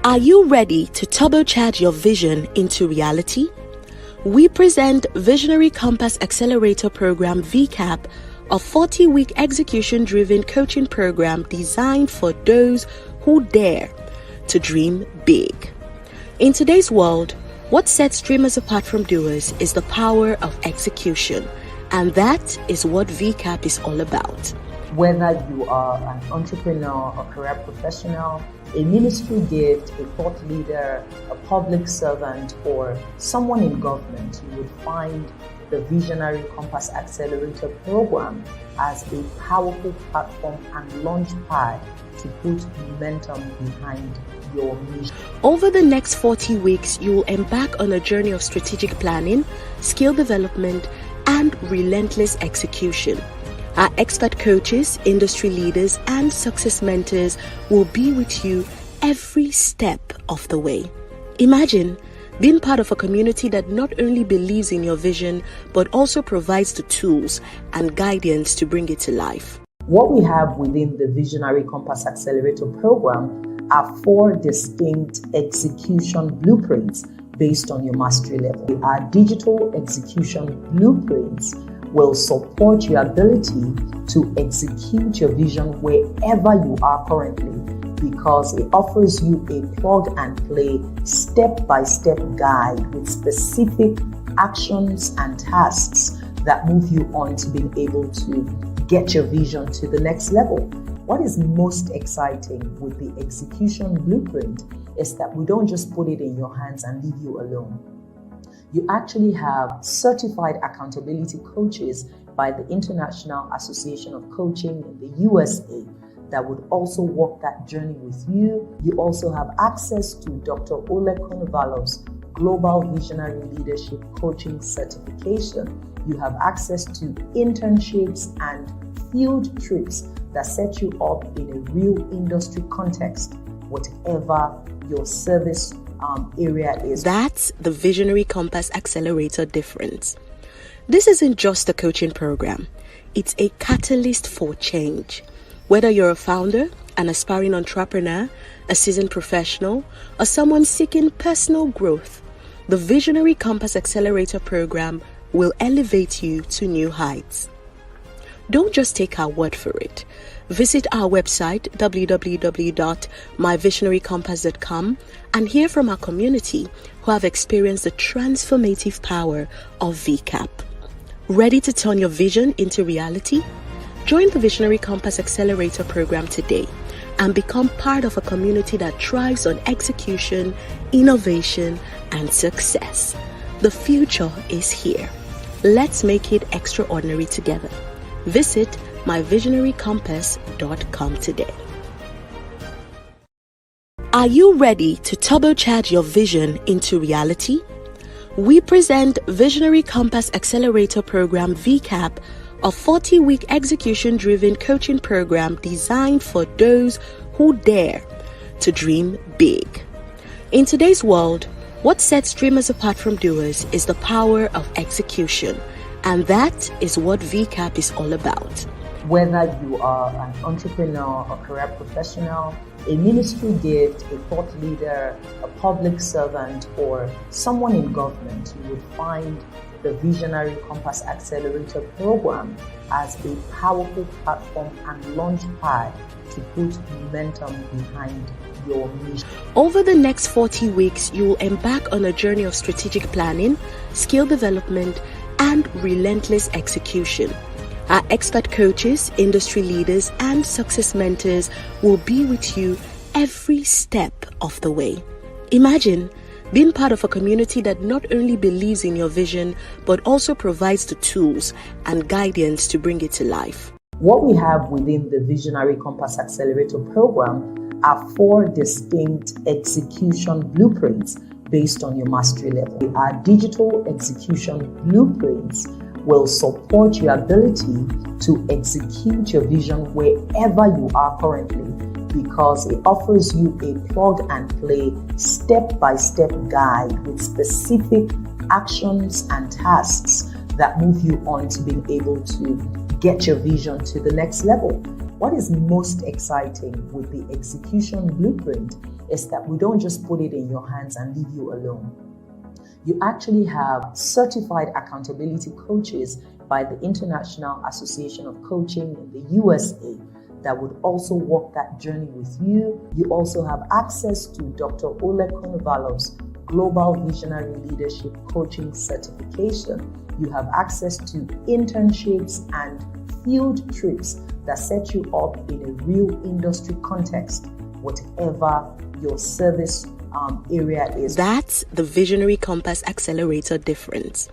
Are you ready to turbocharge your vision into reality? We present Visionary Compass Accelerator Program VCAP, a 40-week execution-driven coaching program designed for those who dare to dream big. In today's world, what sets dreamers apart from doers is the power of execution, and that is what VCAP is all about. Whether you are an entrepreneur, a career professional, a ministry gift, a thought leader, a public servant, or someone in government, you would find the Visionary Compass Accelerator program as a powerful platform and launch pad to put momentum behind your mission. Over the next 40 weeks, you will embark on a journey of strategic planning, skill development, and relentless execution. Our expert coaches, industry leaders, and success mentors will be with you every step of the way. Imagine being part of a community that not only believes in your vision, but also provides the tools and guidance to bring it to life. What we have within the Visionary Compass Accelerator program are 4 distinct execution blueprints based on your mastery level. Our digital execution blueprints will support your ability to execute your vision wherever you are currently, because it offers you a plug and play step-by-step guide with specific actions and tasks that move you on to being able to get your vision to the next level. What is most exciting with the execution blueprint is that we don't just put it in your hands and leave you alone. You actually have certified accountability coaches by the International Association of Coaching in the USA that would also walk that journey with you. You also have access to Dr. Ole Konovalev's Global Visionary Leadership Coaching Certification. You have access to internships and field trips that set you up in a real industry context, whatever your service area is. That's the Visionary Compass Accelerator difference. This isn't just a coaching program. It's a catalyst for change. Whether you're a founder, an aspiring entrepreneur, a seasoned professional, or someone seeking personal growth, the Visionary Compass Accelerator program will elevate you to new heights. Don't just take our word for it. Visit our website www.myvisionarycompass.com and hear from our community who have experienced the transformative power of VCAP. Ready to turn your vision into reality? Join the Visionary Compass Accelerator program today and become part of a community that thrives on execution, innovation, and success. The future is here. Let's make it extraordinary together. Visit myvisionarycompass.com today. Are you ready to turbocharge your vision into reality? We present Visionary Compass Accelerator Program VCAP, a 40-week execution-driven coaching program designed for those who dare to dream big. In today's world, what sets dreamers apart from doers is the power of execution, and that is what VCAP is all about. Whether you are an entrepreneur, a career professional, a ministry gift, a thought leader, a public servant, or someone in government, you would find the Visionary Compass Accelerator program as a powerful platform and launch pad to put momentum behind your mission. Over the next 40 weeks, you will embark on a journey of strategic planning, skill development, and relentless execution. Our expert coaches, industry leaders, and success mentors will be with you every step of the way. Imagine being part of a community that not only believes in your vision, but also provides the tools and guidance to bring it to life. What we have within the Visionary Compass Accelerator program are 4 distinct execution blueprints based on your mastery level. Our digital execution blueprints will support your ability to execute your vision wherever you are currently, because it offers you a plug and play step-by-step guide with specific actions and tasks that move you on to being able to get your vision to the next level. What is most exciting with the execution blueprint is that we don't just put it in your hands and leave you alone. You actually have certified accountability coaches by the International Association of Coaching in the USA that would also walk that journey with you. You also have access to Dr. Ole Konovalev's Global Visionary Leadership Coaching Certification. You have access to internships and field trips that set you up in a real industry context, whatever your service area is. That's the Visionary Compass Accelerator difference.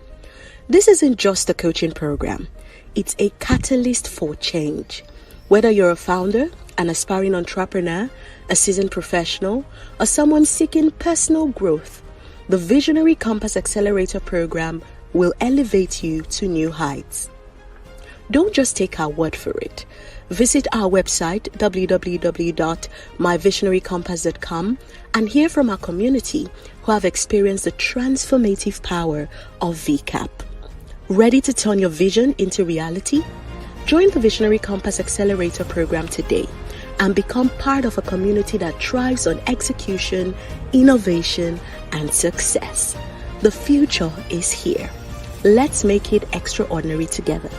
This isn't just a coaching program. It's a catalyst for change. Whether you're a founder, an aspiring entrepreneur, a seasoned professional, or someone seeking personal growth, the Visionary Compass Accelerator program will elevate you to new heights. Don't just take our word for it. Visit our website www.myvisionarycompass.com and hear from our community who have experienced the transformative power of VCAP. Ready to turn your vision into reality? Join the Visionary Compass Accelerator program today and become part of a community that thrives on execution, innovation, and success. The future is here. Let's make it extraordinary together.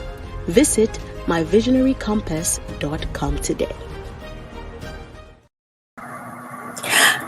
Visit myvisionarycompass.com today.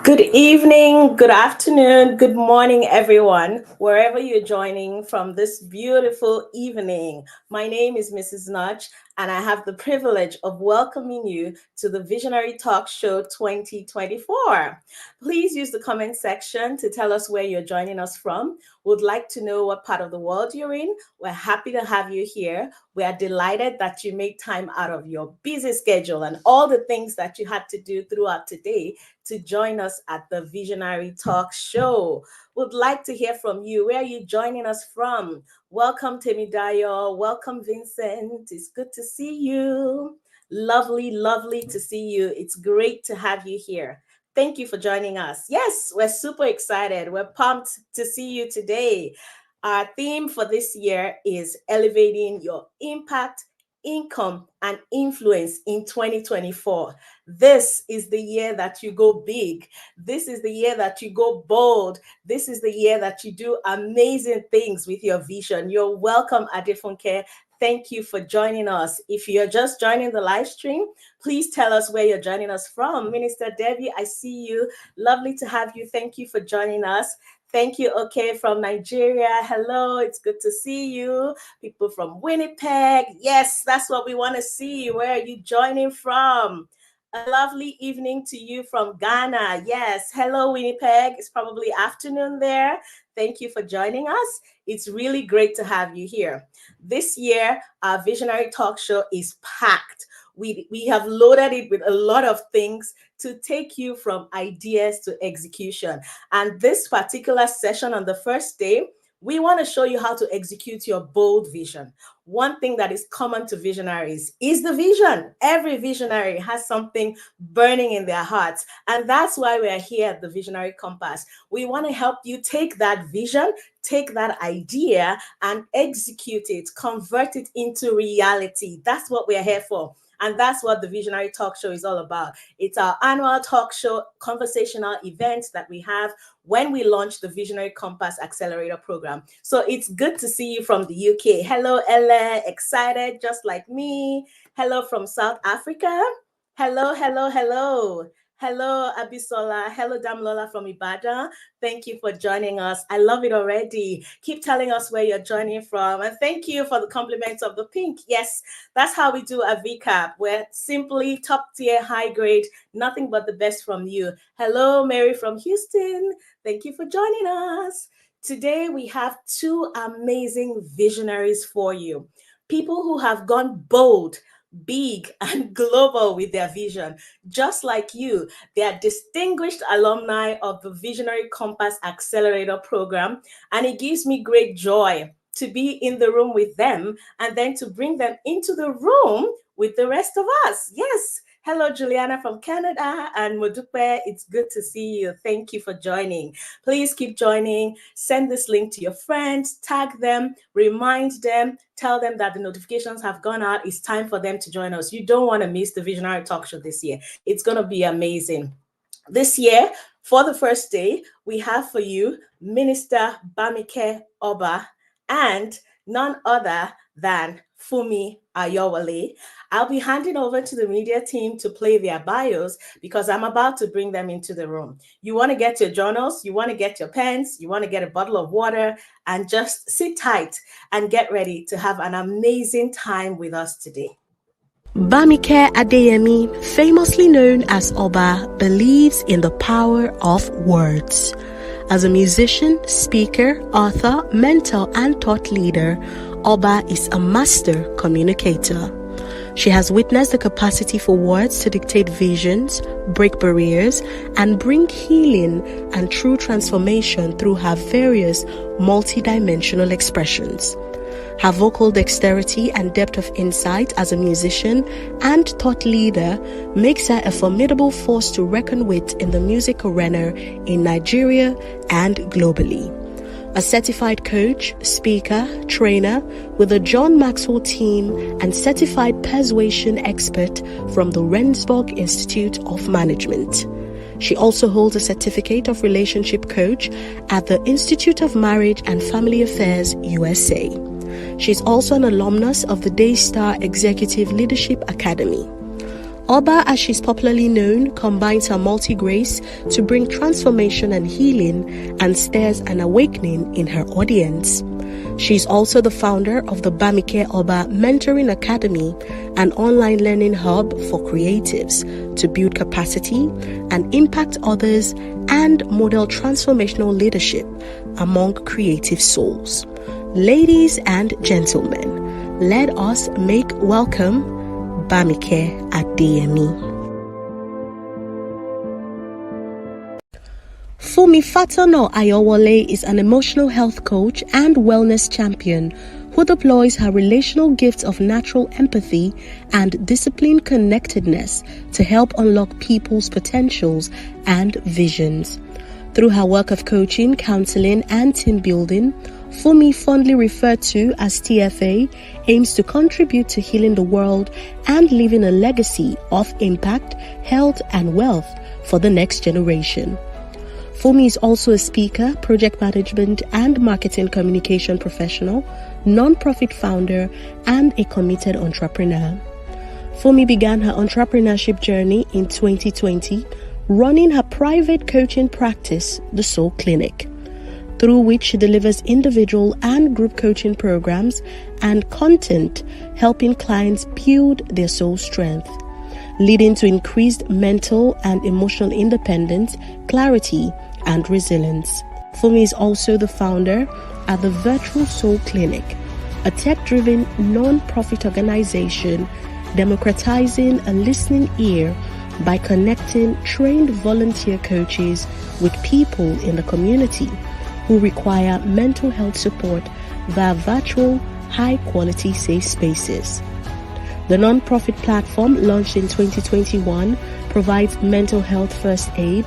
Good evening, good afternoon, good morning, everyone, wherever you're joining from this beautiful evening. My name is Mrs. Nudge, and I have the privilege of welcoming you to the Visionary Talk Show 2024. Please use the comment section to tell us where you're joining us from. We'd like to know what part of the world you're in. We're happy to have you here. We are delighted that you make time out of your busy schedule and all the things that you had to do throughout today to join us at the Visionary Talk Show. Would like to hear from you. Where are you joining us from? Welcome, Temidayo. Welcome, Vincent. It's good to see you. Lovely, lovely to see you. It's great to have you here. Thank you for joining us. Yes, we're super excited. We're pumped to see you today. Our theme for this year is elevating your impact, income, and influence in 2024. This is the year that you go big. This is the year that you go bold. This is the year that you do amazing things with your vision. You're welcome, Adefunke. Thank you for joining us. If you're just joining the live stream, please tell us where you're joining us from. Minister Debbie, I see you. Lovely to have you. Thank you for joining us. Thank you, okay, from Nigeria. Hello, it's good to see you. People from Winnipeg. Yes, that's what we want to see. Where are you joining from? A lovely evening to you from Ghana. Yes, hello, Winnipeg. It's probably afternoon there. Thank you for joining us. It's really great to have you here. This year, our Visionary Talk Show is packed. We have loaded it with a lot of things to take you from ideas to execution. And this particular session on the first day, we want to show you how to execute your bold vision. One thing that is common to visionaries is the vision. Every visionary has something burning in their hearts. And that's why we're here at the Visionary Compass. We want to help you take that vision, take that idea, and execute it, convert it into reality. That's what we're here for. And that's what the Visionary Talk Show is all about. It's our annual talk show, conversational event that we have when we launch the Visionary Compass Accelerator program. So it's good to see you from the UK. Hello, Ella, excited just like me. Hello from South Africa. Hello, hello, hello. Hello, Abisola. Hello, Damlola from Ibadan. Thank you for joining us. I love it already. Keep telling us where you're joining from. And thank you for the compliments of the pink. Yes, that's how we do a VCAP. We're simply top tier, high grade, nothing but the best from you. Hello, Mary from Houston. Thank you for joining us. Today, we have two amazing visionaries for you. People who have gone bold, big, and global with their vision. Just like you, they are distinguished alumni of the Visionary Compass Accelerator program, and it gives me great joy to be in the room with them and then to bring them into the room with the rest of us. Yes. Hello, Juliana from Canada, and Modupe, it's good to see you. Thank you for joining. Please keep joining. Send this link to your friends, tag them, remind them, tell them that the notifications have gone out. It's time for them to join us. You don't want to miss the Visionary Talk Show this year. It's going to be amazing. This year, for the first day, we have for you Minister Bamike Oba and none other than Funmi Ayowole. I'll be handing over to the media team to play their bios because I'm about to bring them into the room. You want to get your journals, you want to get your pens, you want to get a bottle of water, and just sit tight and get ready to have an amazing time with us today. Bamike Adeyemi, famously known as Oba, believes in the power of words. As a musician, speaker, author, mentor, and thought leader, Oba is a master communicator. She has witnessed the capacity for words to dictate visions, break barriers, and bring healing and true transformation through her various multidimensional expressions. Her vocal dexterity and depth of insight as a musician and thought leader makes her a formidable force to reckon with in the music arena in Nigeria and globally. A certified coach, speaker, trainer with the John Maxwell team and certified persuasion expert from the Rendsburg Institute of Management. She also holds a certificate of relationship coach at the Institute of Marriage and Family Affairs, USA. She's also an alumnus of the Daystar Executive Leadership Academy. Oba, as she's popularly known, combines her multi-grace to bring transformation and healing and stirs an awakening in her audience. She's also the founder of the Bamike Oba Mentoring Academy, an online learning hub for creatives to build capacity and impact others and model transformational leadership among creative souls. Ladies and gentlemen, let us make welcome Bamike Adeyemi. Funmi Ayowole is an emotional health coach and wellness champion who deploys her relational gifts of natural empathy and disciplined connectedness to help unlock people's potentials and visions. Through her work of coaching, counseling, and team building, Funmi, fondly referred to as TFA, aims to contribute to healing the world and leaving a legacy of impact, health, and wealth for the next generation. Funmi is also a speaker, project management and marketing communication professional, non-profit founder, and a committed entrepreneur. Funmi began her entrepreneurship journey in 2020, running her private coaching practice, The Soul Clinic, through which she delivers individual and group coaching programs and content helping clients build their soul strength, leading to increased mental and emotional independence, clarity, and resilience. Funmi is also the founder at the Virtual Soul Clinic, a tech-driven non-profit organization democratizing a listening ear by connecting trained volunteer coaches with people in the community who require mental health support via virtual, high-quality safe spaces. The non-profit platform, launched in 2021, provides mental health first aid,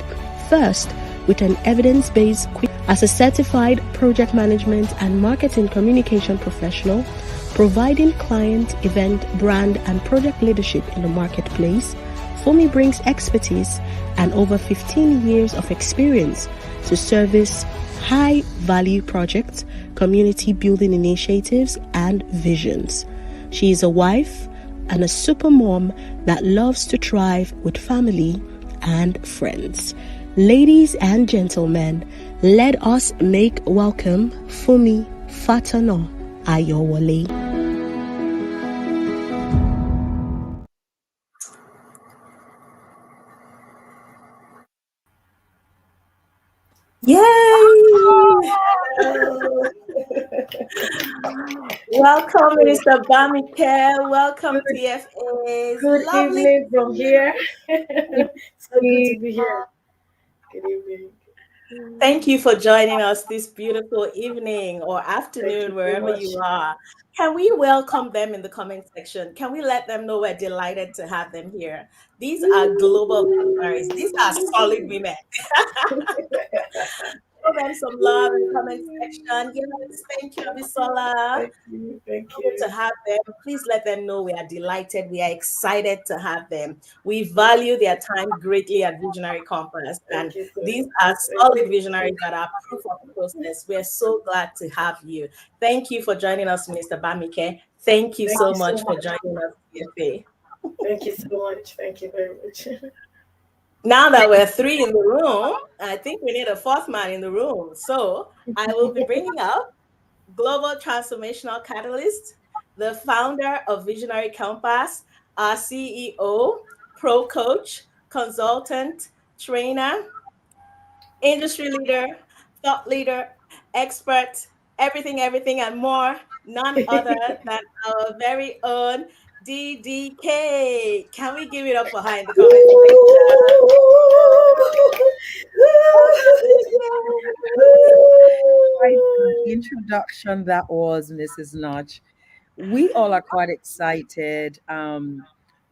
first with an evidence-based as a certified project management and marketing communication professional, providing client, event, brand, and project leadership in the marketplace. Funmi brings expertise and over 15 years of experience to service high-value projects, community building initiatives, and visions. She is a wife and a super mom that loves to thrive with family and friends. Ladies and gentlemen, let us make welcome Funmi Ayowole. Yay! Welcome, Mr. Bamike. Welcome, TFAs. Good evening from here. So good to be here. Good evening. Thank you for joining us this beautiful evening or Thank you afternoon, so wherever much. you are. Can we welcome them in the comment section? Can we let them know we're delighted to have them here? These are global visionaries. These are solid women. Show them some love in the comment section. Yes, thank you, Abisola. Thank you. Thank Good to you. have them. Please let them know we are delighted. We are excited to have them. We value their time greatly at Visionary Compass, and Thank you so these much. are Thank solid you. visionaries that are proof of the process. We're so glad to have you. Thank you for joining us, Mr. Bamike. Thank you Thank so you so much for much. joining us, CFA. Thank you so much. Thank you very much. Now that we're three in the room, I think we need a fourth man in the room. So I will be bringing up Global Transformational Catalyst, the founder of Visionary Compass, our CEO, pro coach, consultant, trainer, industry leader, thought leader, expert, everything, and more. None other than our very own DDK. Can we give it up for her in the comment Quite an introduction that was, Mrs. Notch. We all are quite excited.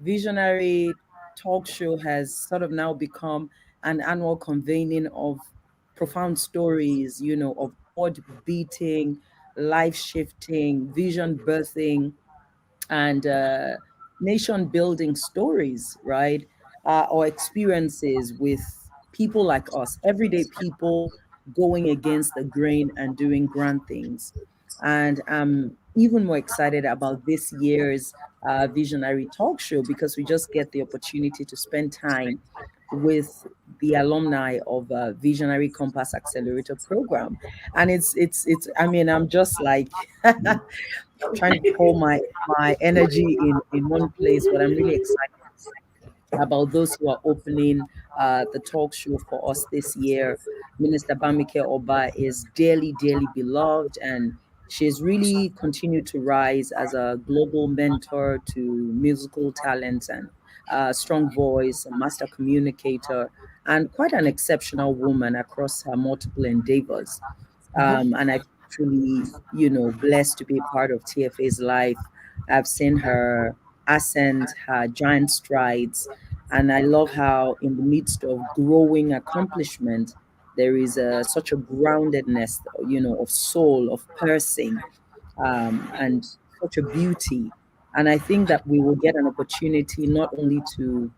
Visionary Talk Show has sort of now become an annual convening of profound stories, of board beating, life shifting, vision birthing, and nation building stories, right? Or experiences with people like us, everyday people going against the grain and doing grand things. And I'm even more excited about this year's Visionary Talk Show because we just get the opportunity to spend time with the alumni of Visionary Compass Accelerator program. And it's, I mean, I'm just like, trying to pull my energy in one place, but I'm really excited about those who are opening the talk show for us this year. Minister Bamike Oba is dearly beloved, and she's really continued to rise as a global mentor to musical talents and strong voice, a master communicator, and quite an exceptional woman across her multiple endeavors. And I feel truly, blessed to be part of TFA's life. I've seen her ascent, her giant strides, and I love how, in the midst of growing accomplishment, there is such a groundedness, of soul, of person, and such a beauty. And I think that we will get an opportunity not only to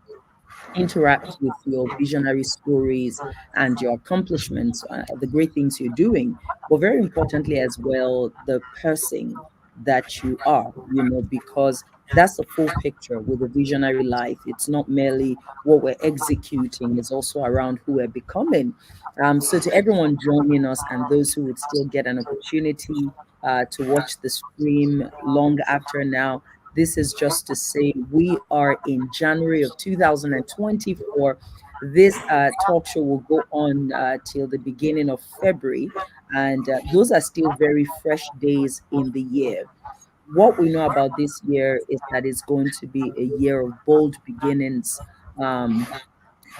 interact with your visionary stories and your accomplishments, the great things you're doing, but very importantly as well, the person that you are, because that's the full picture with a visionary life. It's not merely what we're executing, it's also around who we're becoming. So, to everyone joining us and those who would still get an opportunity to watch the stream long after now, this is just to say we are in January of 2024. This talk show will go on till the beginning of February, and those are still very fresh days in the year. What we know about this year is that it's going to be a year of bold beginnings,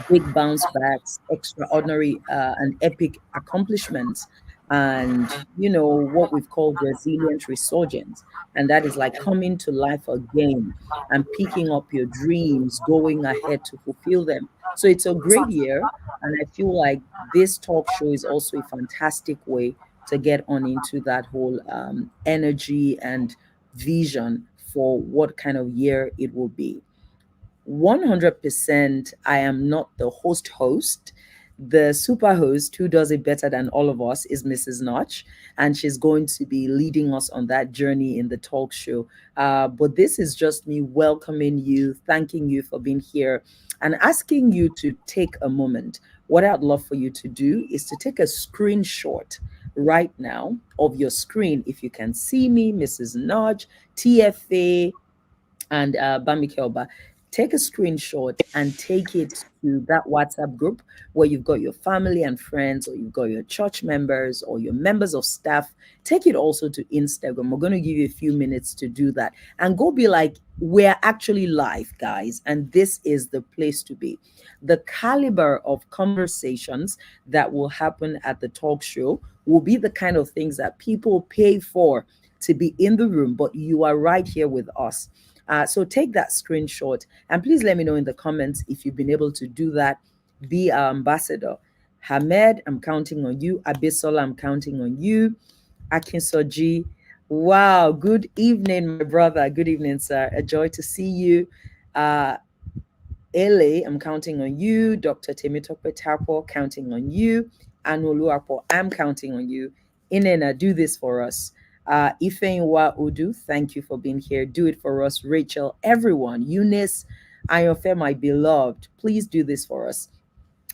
big bounce backs, extraordinary and epic accomplishments, and what we've called resilient resurgence. And that is like coming to life again and picking up your dreams, going ahead to fulfill them. So it's a great year. And I feel like this talk show is also a fantastic way to get on into that whole energy and vision for what kind of year it will be. 100% I am not the host. The super host who does it better than all of us is Mrs. Notch, and she's going to be leading us on that journey in the talk show. But this is just me welcoming you, thanking you for being here, and asking you to take a moment. What I'd love for you to do is to take a screenshot right now of your screen. If you can see me, Mrs. Notch, TFA, and Bamike Oba, take a screenshot and take it to that WhatsApp group where you've got your family and friends, or you've got your church members or your members of staff. Take it also to Instagram. We're going to give you a few minutes to do that and go be like, we're actually live, guys, and this is the place to be. The caliber of conversations that will happen at the talk show will be the kind of things that people pay for to be in the room, but you are right here with us. So take that screenshot and please let me know in the comments if you've been able to do that. Be our ambassador. Hamed, I'm counting on you. Abisola, I'm counting on you. Akinsoji, wow, good evening, my brother. Good evening, sir. A joy to see you. Ele, I'm counting on you. Dr. Temitope Tapo, counting on you. Anoluapo, I'm counting on you. Inena, do this for us. Ifeinwa Udu, thank you for being here. Do it for us. Rachel, everyone. Eunice, Ayofe, my beloved, please do this for us.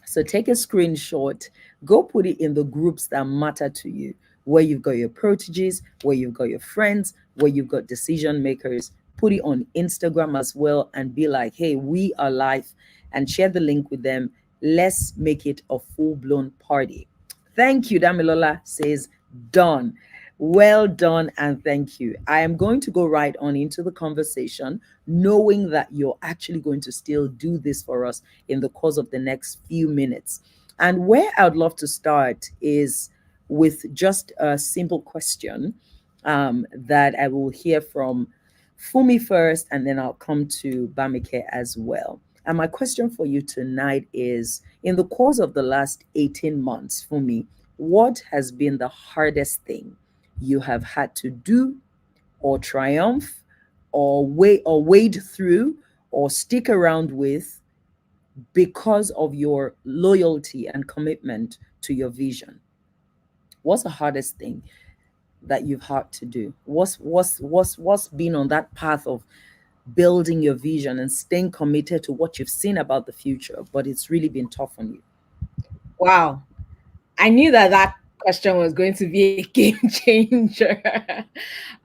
So take a screenshot, go put it in the groups that matter to you, where you've got your proteges, where you've got your friends, where you've got decision makers. Put it on Instagram as well and be like, hey, we are live, and share the link with them. Let's make it a full-blown party. Thank you. Damilola says, done. Well done, and thank you. I am going to go right on into the conversation, knowing that you're actually going to still do this for us in the course of the next few minutes. And where I'd love to start is with just a simple question that I will hear from Funmi first, and then I'll come to Bamike as well. And my question for you tonight is, in the course of the last 18 months, Funmi, what has been the hardest thing you have had to do, or triumph, or wade through, or stick around with, because of your loyalty and commitment to your vision? What's the hardest thing that you've had to do? What's been on that path of building your vision and staying committed to what you've seen about the future, but it's really been tough on you? Wow. I knew that question was going to be a game changer.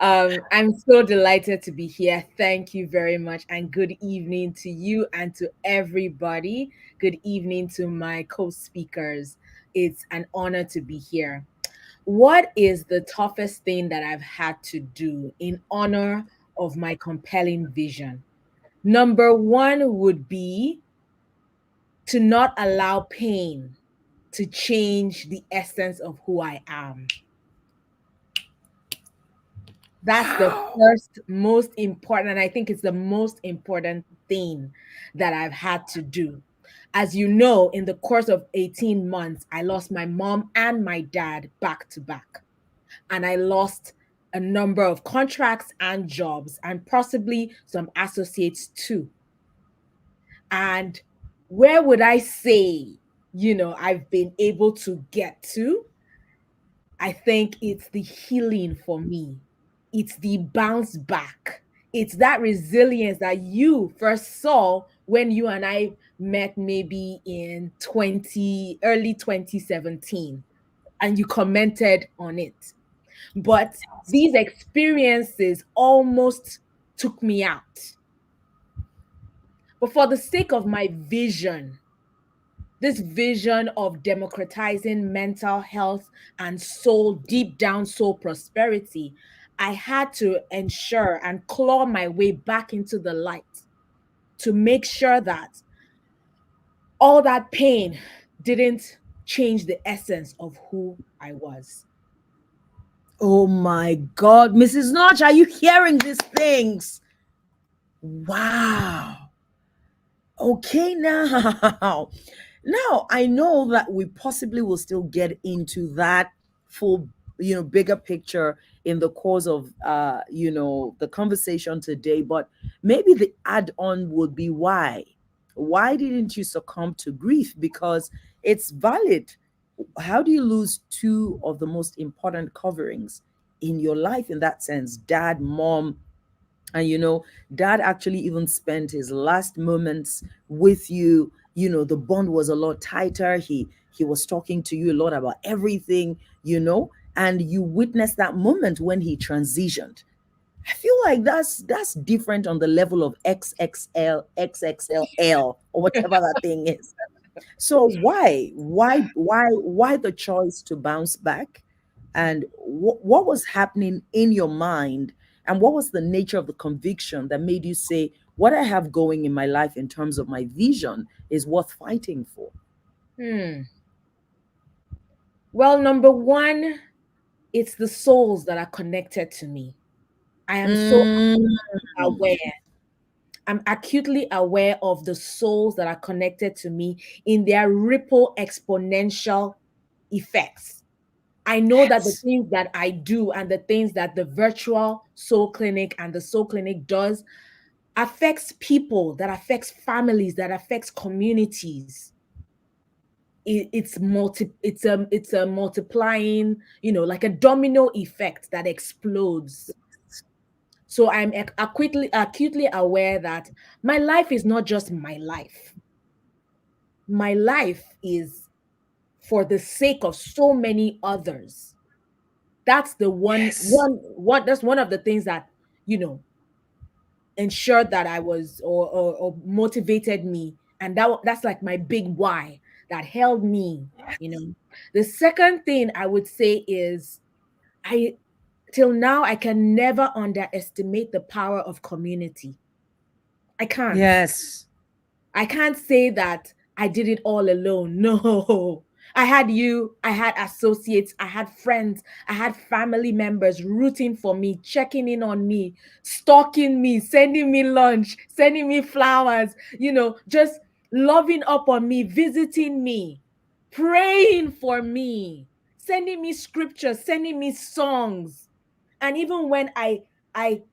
I'm so delighted to be here. Thank you very much. And good evening to you and to everybody. Good evening to my co-speakers. It's an honor to be here. What is the toughest thing that I've had to do in honor of my compelling vision? Number one would be to not allow pain to change the essence of who I am. That's the first most important, and I think it's the most important thing that I've had to do. As you know, in the course of 18 months, I lost my mom and my dad back to back. And I lost a number of contracts and jobs, and possibly some associates too. And where would I say, I've been able to get to? I think it's the healing for me. It's the bounce back. It's that resilience that you first saw when you and I met, maybe in early 2017, and you commented on it. But these experiences almost took me out. But for the sake of my vision, this vision of democratizing mental health and deep down soul prosperity, I had to ensure and claw my way back into the light to make sure that all that pain didn't change the essence of who I was. Oh my God, Mrs. Notch, are you hearing these things? Wow. Okay, now I know that we possibly will still get into that full, bigger picture in the course of, the conversation today. But maybe the add-on would be why didn't you succumb to grief? Because it's valid. How do you lose two of the most important coverings in your life in that sense? Dad, mom. And dad actually even spent his last moments with you. The bond was a lot tighter. He was talking to you a lot about everything, and you witnessed that moment when he transitioned. I feel like that's different on the level of XXL, XXLL, or whatever that thing is. So why the choice to bounce back? And what was happening in your mind? And what was the nature of the conviction that made you say, what I have going in my life in terms of my vision is worth fighting for? Hmm. Well, number one, it's the souls that are connected to me. I am so Mm, aware. I'm acutely aware of the souls that are connected to me in their ripple exponential effects. I know that the yes. things that I do and the things that the virtual soul clinic and the soul clinic does affects people, that affects families, that affects communities. It's a multiplying, like a domino effect that explodes. So I'm acutely aware that my life is not just my life. My life is for the sake of so many others. That's the Yes. that's one of the things that, you know, ensured that I was or motivated me. And that's like my big why that held me, you know. The second thing I would say is I till now I can never underestimate the power of community. I can't. Yes. I can't say that I did it all alone. No. I had you, I had associates, I had friends, I had family members rooting for me, checking in on me, stalking me, sending me lunch, sending me flowers, just loving up on me, visiting me, praying for me, sending me scriptures, sending me songs. And even when I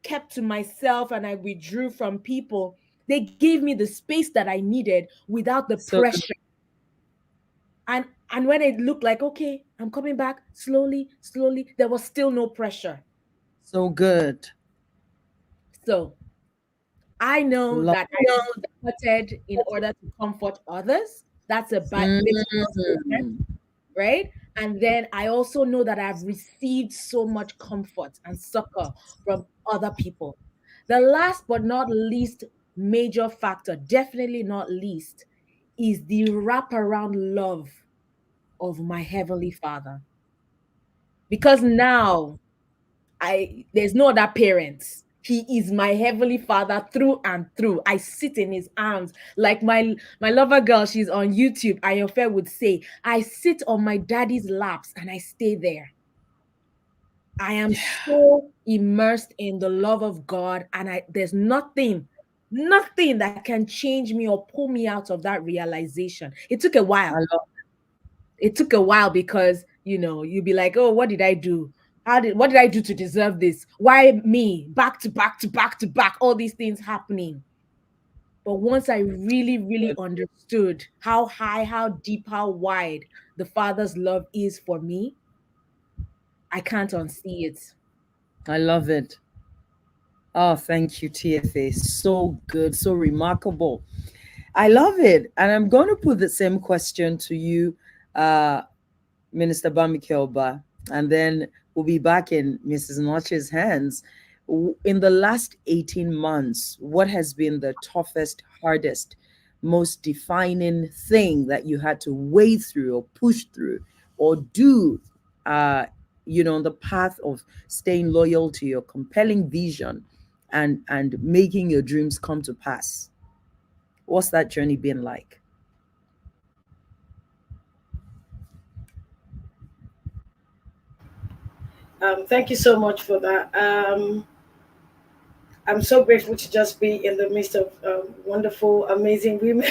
kept to myself and I withdrew from people, they gave me the space that I needed without the So good. pressure. And when it looked like, okay, I'm coming back slowly, slowly, there was still no pressure. So good. So I know Love that I comforted in order to comfort others. That's a biblical statement, Mm. right? And then I also know that I've received so much comfort and succor from other people. The last but not least major factor, definitely not least, is the wraparound love of my Heavenly Father. Because now there's no other parents. He is my Heavenly Father through and through. I sit in his arms like my lover girl. She's on YouTube. Ayowole would say, I sit on my daddy's laps and I stay there. I am so immersed in the love of God, and there's nothing that can change me or pull me out of that realization. It took a I while. love It took a while because you'd be like, oh, what did I do? What did I do to deserve this? Why me? Back to back to back to back, all these things happening. But once I really, really it. understood how high, how deep, how wide the Father's love is for me, I can't unsee it. I love it. Oh, thank you, TFA. So good, so remarkable. I love it. And I'm going to put the same question to you, uh, Minister Bamike, and then we'll be back in Mrs. Notch's hands. In the last 18 months, what has been the toughest, hardest, most defining thing that you had to wade through or push through or do, uh, on the path of staying loyal to your compelling vision and making your dreams come to pass? What's that journey been like? Thank you so much for that. I'm so grateful to just be in the midst of wonderful, amazing women.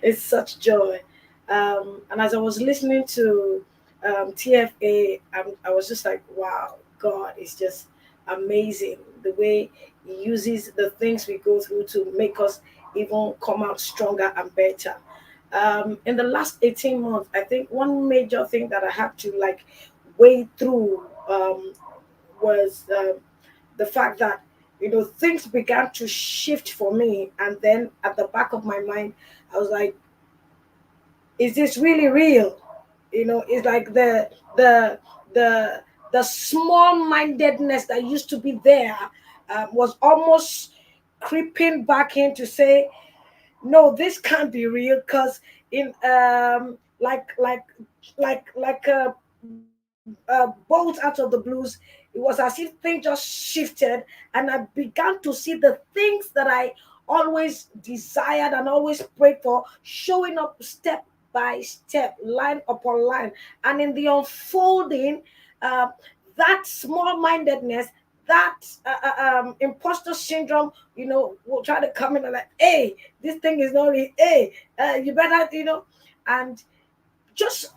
It's such joy. And as I was listening to TFA, I was just like, wow, God is just amazing. The way He uses the things we go through to make us even come out stronger and better. In the last 18 months, I think one major thing that I had to like wade through was the fact that things began to shift for me, and then at the back of my mind I was like, is this really real? It's like the the small-mindedness that used to be there was almost creeping back in to say, no, this can't be real. Because in bolt out of the blues, it was as if things just shifted, and I began to see the things that I always desired and always prayed for showing up step by step, line upon line. And in the unfolding, uh, that small-mindedness, that imposter syndrome, will try to come in and like, hey, this thing is not really, hey, you better, and just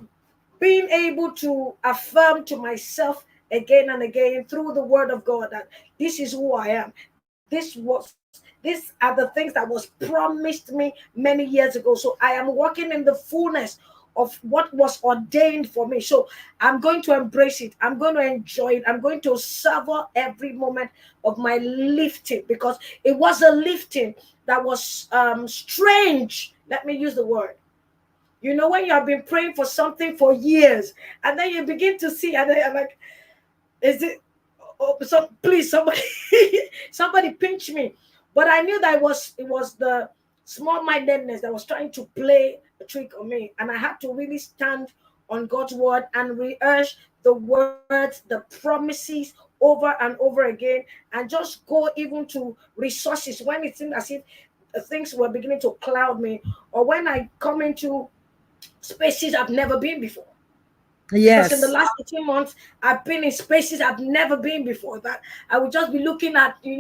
being able to affirm to myself again and again through the word of God that this is who I am. These are the things that was promised me many years ago. So I am walking in the fullness of what was ordained for me. So I'm going to embrace it. I'm going to enjoy it. I'm going to savor every moment of my lifting, because it was a lifting that was strange. Let me use the word. When you have been praying for something for years, and then you begin to see, and then you're like, is it? Oh, so please, somebody, somebody pinch me. But I knew that it was the small-mindedness that was trying to play a trick on me, and I had to really stand on God's word and rehearse the words, the promises over and over again, and just go even to resources when it seemed as if things were beginning to cloud me, or when I come into spaces I've never been before. Because in the Yes. last 18 months, I've been in spaces I've never been before. That I would just be looking at, when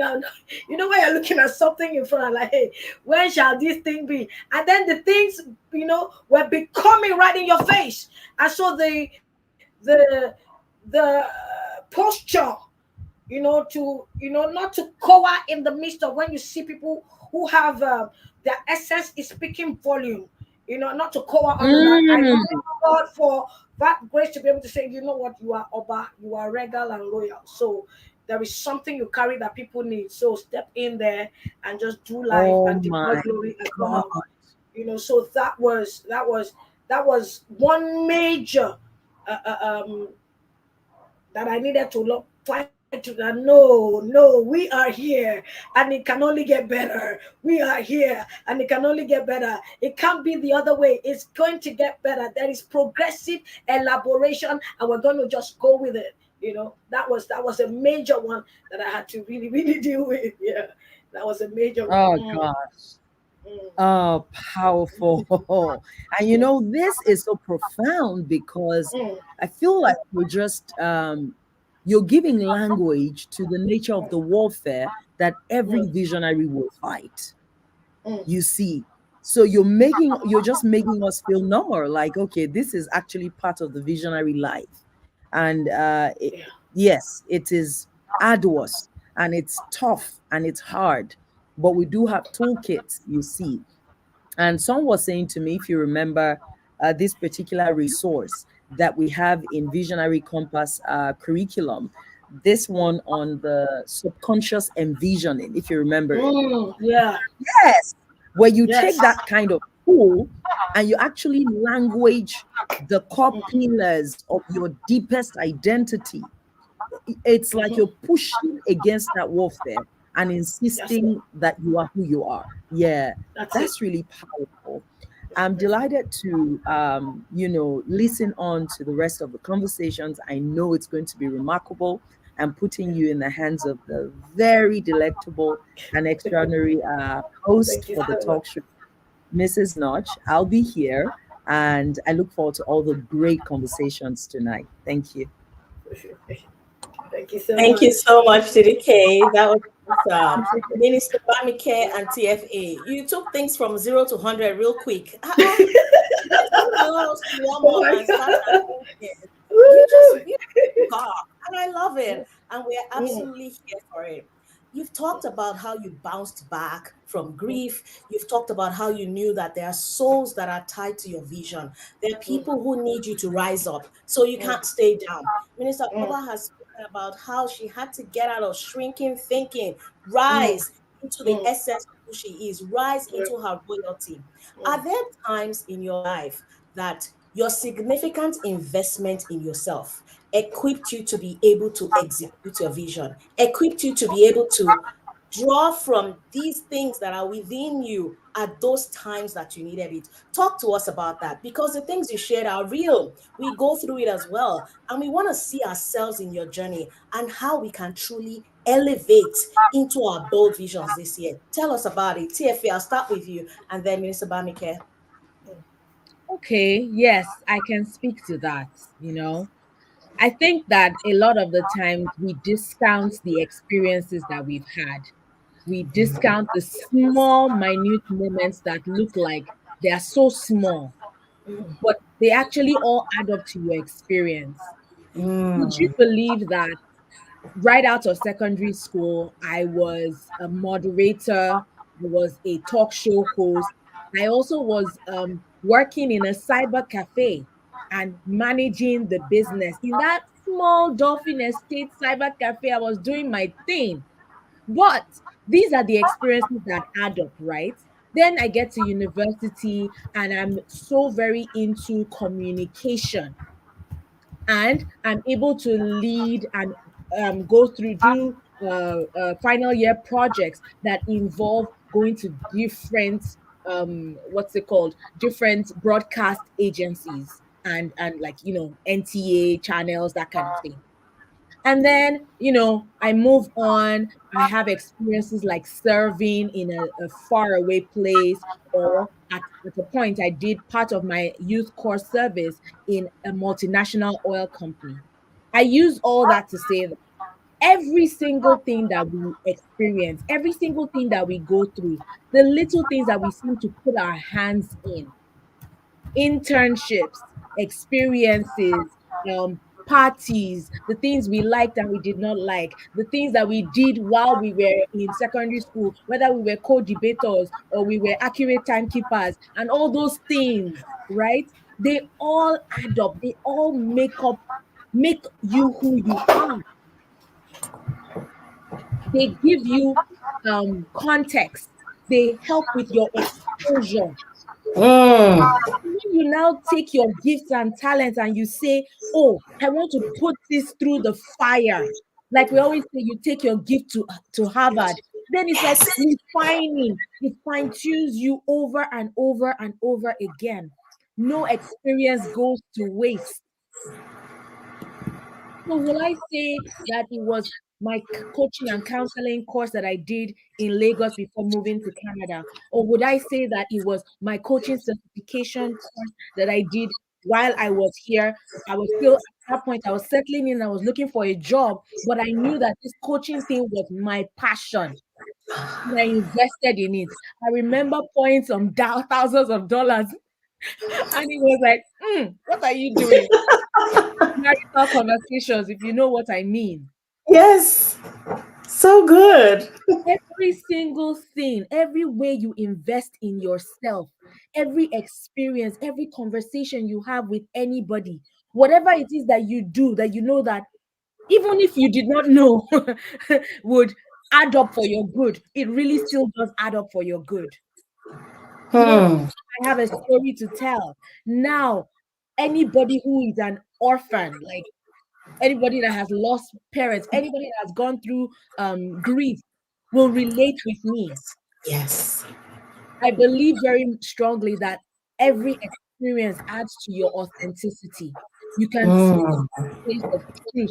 you're looking at something in front, like, hey, when shall this thing be? And then the things, were becoming right in your face. And so the posture, not to cower in the midst of when you see people who have their essence is speaking volume, not to cower under that. I Mm. thank God for that grace to be able to say, you know what, you are Oba, you are regal and loyal. So there is something you carry that people need. So step in there and just do life Oh and deploy my glory and come God. out. So that was one major uh, uh, um, that I needed to fight to that. No, we are here and it can only get better. We are here and it can only get better. It can't be the other way. It's going to get better. There is progressive elaboration and we're going to just go with it. That was a major one that I had to really, really deal with. Yeah. That was a major one. Oh gosh. Mm, Oh, powerful. And this is so profound because mm, I feel like you're giving language to the nature of the warfare that every mm, visionary will fight. mm. You see. So you're just making us feel normal, like, okay, this is actually part of the visionary life. And Yeah. yes, it is arduous and it's tough and it's hard, but we do have toolkits, you see. And someone was saying to me, if you remember, this particular resource that we have in Visionary Compass curriculum, this one on the subconscious envisioning, if you remember it. Yeah. Yes, where you Yes. take that kind of tool and you actually language the core pillars of your deepest identity. It's like you're pushing against that warfare and That's it. insisting that you are who you are. Yeah, That's it. that's really powerful. I'm delighted to listen on to the rest of the conversations. I know it's going to be remarkable. I'm putting you in the hands of the very delectable and extraordinary Thank host you for the so much. talk show, Mrs. Notch. I'll be here and I look forward to all the great conversations tonight. Thank you. Thank you so Thank you much. so much, TDK. That was awesome. Minister Bamike and TFA. You took things from 0 to 100 real quick. Just leave a little warm Oh up my and start God. again. Woo! You God, and I love it. And we're Mm, absolutely here for it. You've talked about how you bounced back from grief. You've talked about how you knew that there are souls that are tied to your vision. There are people who need you to rise up, so you can't stay down. Minister mm, Oba has spoken about how she had to get out of shrinking thinking, mm, rise into the mm, essence of who she is, rise yeah, into her royalty. mm, Are there times in your life that Your significant investment in yourself equipped you to be able to execute your vision, equipped you to be able to draw from these things that are within you at those times that you needed it. Talk to us about that, because the things you shared are real. We go through it as well. And we want to see ourselves in your journey and how we can truly elevate into our bold visions this year. Tell us about it. TFA, I'll start with you, and then Minister Bamike. Okay, yes, I can speak to that. I think that a lot of the times we discount the experiences that we've had. We discount the small, minute moments that look like they are so small, but they actually all add up to your experience. Would you believe that right out of secondary school, I was a moderator, I was a talk show host. I also was working in a cyber cafe and managing the business. In that small Dolphin Estate cyber cafe, I was doing my thing. But these are the experiences that add up, right? Then I get to university and I'm so very into communication, and I'm able to lead and go through do final year projects that involve going to different what's it called, different broadcast agencies and like NTA channels, that kind of thing. And then, I move on. I have experiences like serving in a faraway place, or at a point, I did part of my youth corps service in a multinational oil company. I use all that to say that every single thing that we experience, every single thing that we go through, the little things that we seem to put our hands in, internships, experiences, parties, the things we liked and we did not like, the things that we did while we were in secondary school, whether we were co-debaters or we were accurate timekeepers, and all those things, right? They all add up. They all make you who you are. They give you context. They help with your exposure. When you now take your gifts and talents and you say, "Oh, I want to put this through the fire," like we always say, you take your gift to Harvard. Then it's like refining. It fine tunes you over and over and over again. No experience goes to waste. So will I say that it was my coaching and counseling course that I did in Lagos before moving to Canada? Or would I say that it was my coaching certification course that I did while I was here? I was still at that point, I was settling in, I was looking for a job, but I knew that this coaching thing was my passion. And I invested in it. I remember pouring some thousands of dollars, and it was like, what are you doing? Marital conversations, if you know what I mean. Yes, so good. Every single thing, every way you invest in yourself, every experience, every conversation you have with anybody, whatever it is that you do, that you know that even if you did not know would add up for your good, it really still does add up for your good. I have a story to tell. Now, anybody who is an orphan, like anybody that has lost parents, anybody that has gone through grief, will relate with me. Yes. I believe very strongly that every experience adds to your authenticity. You can speak from a place of truth,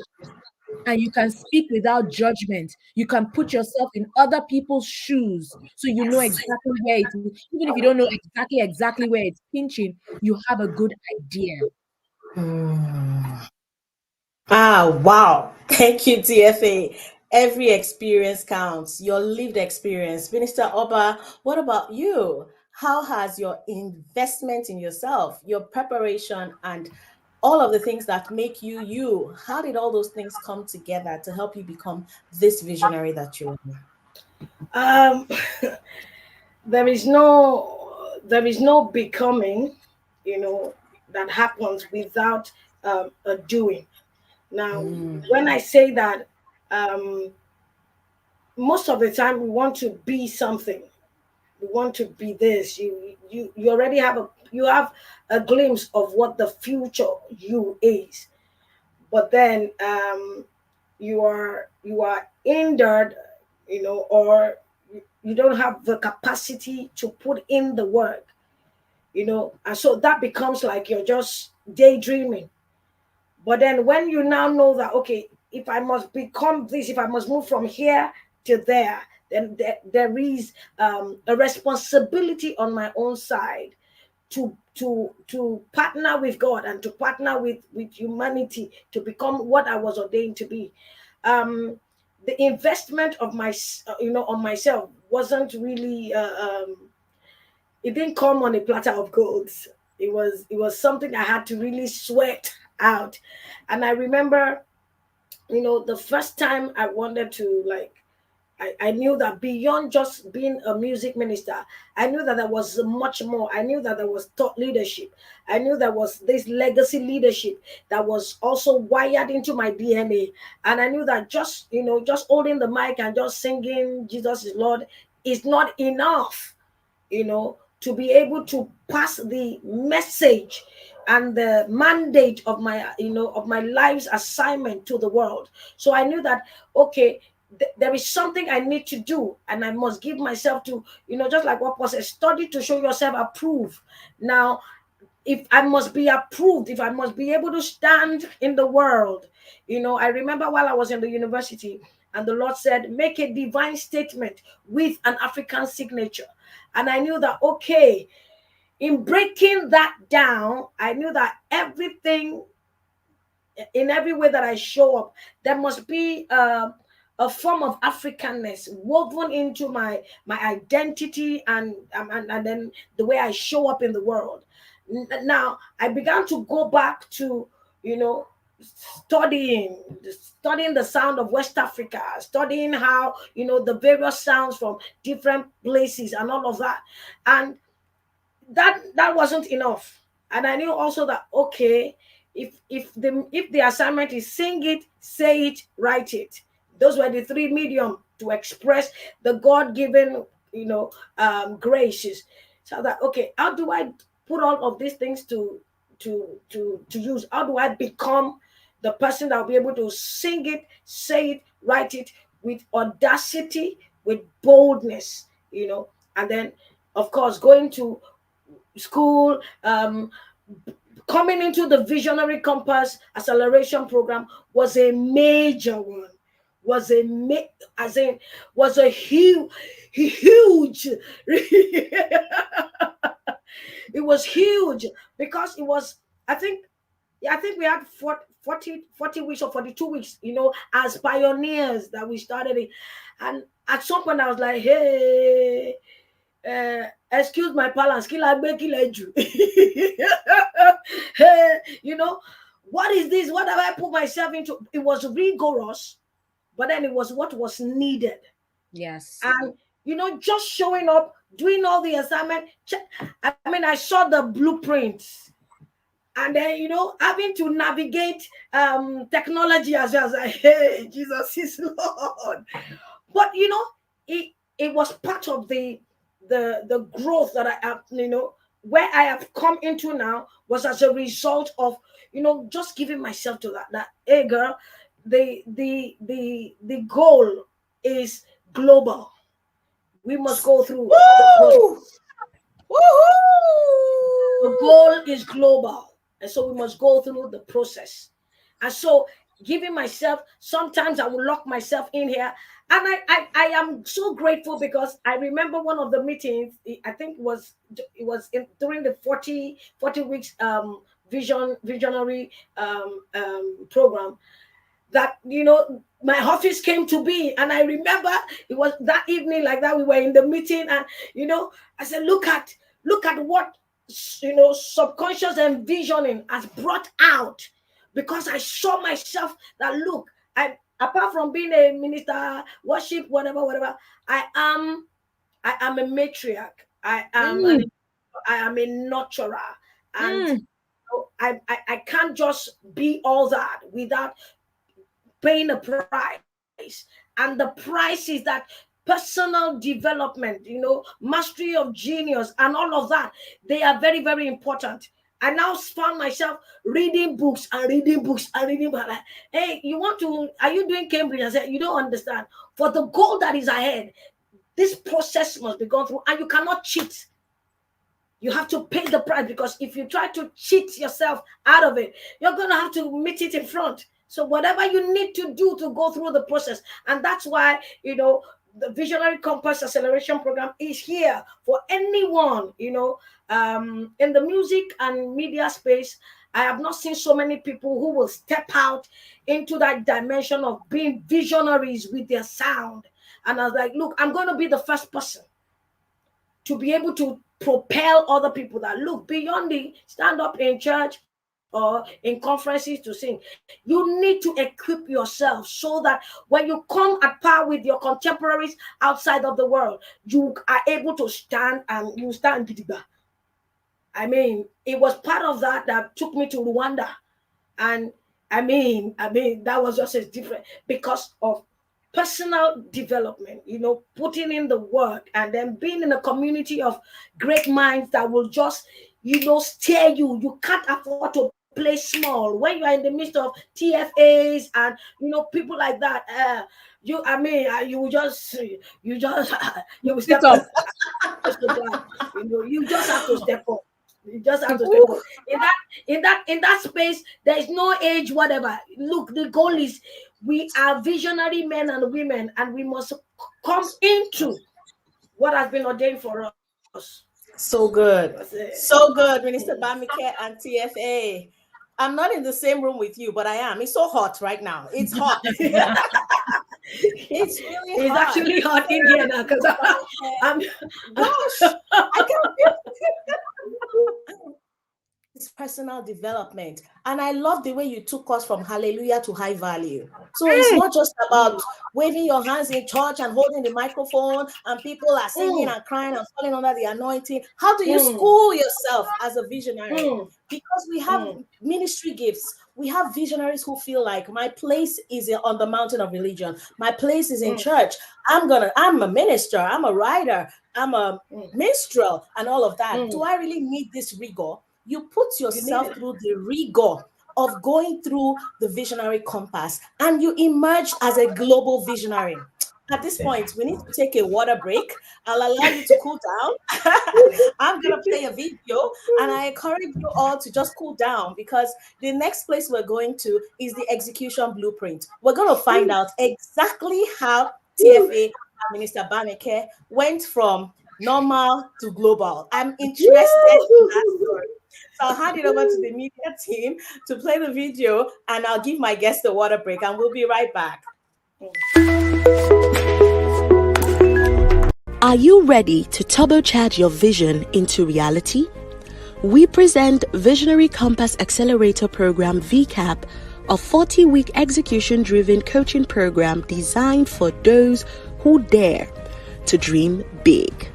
and you can speak without judgment. You can put yourself in other people's shoes so you know exactly where it is. Even if you don't know exactly where it's pinching, you have a good idea. Ah, wow. Thank you, TFA. Every experience counts, your lived experience. Minister Oba, what about you? How has your investment in yourself, your preparation, and all of the things that make you you, how did all those things come together to help you become this visionary that you are? Um, there is no becoming, that happens without a doing. Now, when I say that, um, most of the time we want to be something. We want to be this. You already have you have a glimpse of what the future you is, but then you are hindered, or you don't have the capacity to put in the work, and so that becomes like you're just daydreaming. But then when you now know that, okay, if I must become this, if I must move from here to there, then there is a responsibility on my own side to partner with God and to partner with humanity to become what I was ordained to be. The investment of on myself wasn't really it didn't come on a platter of gold. It was something I had to really sweat out. And I remember, the first time I wanted to, like, I knew that beyond just being a music minister, I knew that there was much more. I knew that there was thought leadership. I knew there was this legacy leadership that was also wired into my DNA. And I knew that just holding the mic and just singing Jesus is Lord is not enough, to be able to pass the message and the mandate of my life's assignment to the world. So I knew that, okay, there is something I need to do, and I must give myself to, just like what was a study to show yourself approved. Now, if I must be approved, if I must be able to stand in the world, I remember while I was in the university, and the Lord said, make a divine statement with an African signature. And I knew that, okay, in breaking that down, I knew that everything, in every way that I show up, there must be a form of Africanness woven into my identity, and then the way I show up in the world. Now I began to go back to, studying studying the sound of West Africa, studying how, the various sounds from different places and all of that. And that wasn't enough. And I knew also that, okay, if the assignment is sing it, say it, write it, those were the three medium to express the God-given, graces. So that, okay, how do I put all of these things to use? How do I become the person that will be able to sing it, say it, write it with audacity, with boldness, and then, of course, going to school, coming into the Visionary Compass Acceleration Program was a major one. Was a huge. It was huge because it was. I think we had 40 weeks or 42 weeks, as pioneers that we started it, and at some point I was like, hey. Excuse my balance, hey, what is this? What have I put myself into? It was rigorous, but then it was what was needed. Yes. And just showing up, doing all the assignment. I saw the blueprints, and then having to navigate technology as well. As like, hey, Jesus is Lord. But it was part of the growth that I have, where I have come into now was as a result of, just giving myself to that, hey girl, the goal is global. We must go through the process. The goal is global, and so we must go through the process. And so, giving myself, sometimes I will lock myself in here, and I am so grateful because I remember one of the meetings. I think it was during the 40 weeks visionary program, that my office came to be. And I remember it was that evening like that, we were in the meeting, and I said, look at what subconscious envisioning has brought out, because I saw myself that, look, I, apart from being a minister, worship, whatever, I am a matriarch. I am a nurturer. And I can't just be all that without paying a price. And the price is that personal development, mastery of genius and all of that. They are very, very important. I now found myself reading books and reading books and reading books. Like, hey, are you doing Cambridge? I said, you don't understand. For the goal that is ahead, this process must be gone through, and you cannot cheat. You have to pay the price, because if you try to cheat yourself out of it, you're going to have to meet it in front. So whatever you need to do to go through the process, and that's why, the Visionary Compass Acceleration Program is here for anyone, in the music and media space. I have not seen so many people who will step out into that dimension of being visionaries with their sound. And I was like, look, I'm going to be the first person to be able to propel other people that look beyond the stand up in church or in conferences to sing. You need to equip yourself so that when you come at par with your contemporaries outside of the world, you are able to stand, and you stand. I mean, it was part of that took me to Rwanda. And I mean, that was just as different because of personal development, putting in the work, and then being in a community of great minds that will just, steer you. You can't afford to play small when you are in the midst of TFAs and, people like that. You will step up. You just have to step up. You just have to step up. In that space, there is no age, whatever. Look, the goal is we are visionary men and women, and we must come into what has been ordained for us. So good. So good, Minister Bamike and TFA. I'm not in the same room with you, but I am. It's so hot right now. It's hot. It's really hot. It's actually hot in here now because gosh, I can't feel it's personal development. And I love the way you took us from hallelujah to high value. So it's not just about waving your hands in church and holding the microphone and people are singing and crying and falling under the anointing. How do you school yourself as a visionary? Because we have ministry gifts. We have visionaries who feel like my place is on the mountain of religion. My place is in church. I'm a minister. I'm a writer. I'm a minstrel and all of that. Do I really need this rigor? You put yourself through the rigor of going through the visionary compass, and you emerge as a global visionary. At this point, we need to take a water break. I'll allow you to cool down. I'm going to play a video, and I encourage you all to just cool down, because the next place we're going to is the execution blueprint. We're going to find out exactly how TFA and Minister Bamike went from normal to global. I'm interested in that story. So I'll hand it over to the media team to play the video, and I'll give my guests a water break, and we'll be right back. Are you ready to turbocharge your vision into reality? We present Visionary Compass Accelerator Program VCAP, a 40-week execution-driven coaching program designed for those who dare to dream big.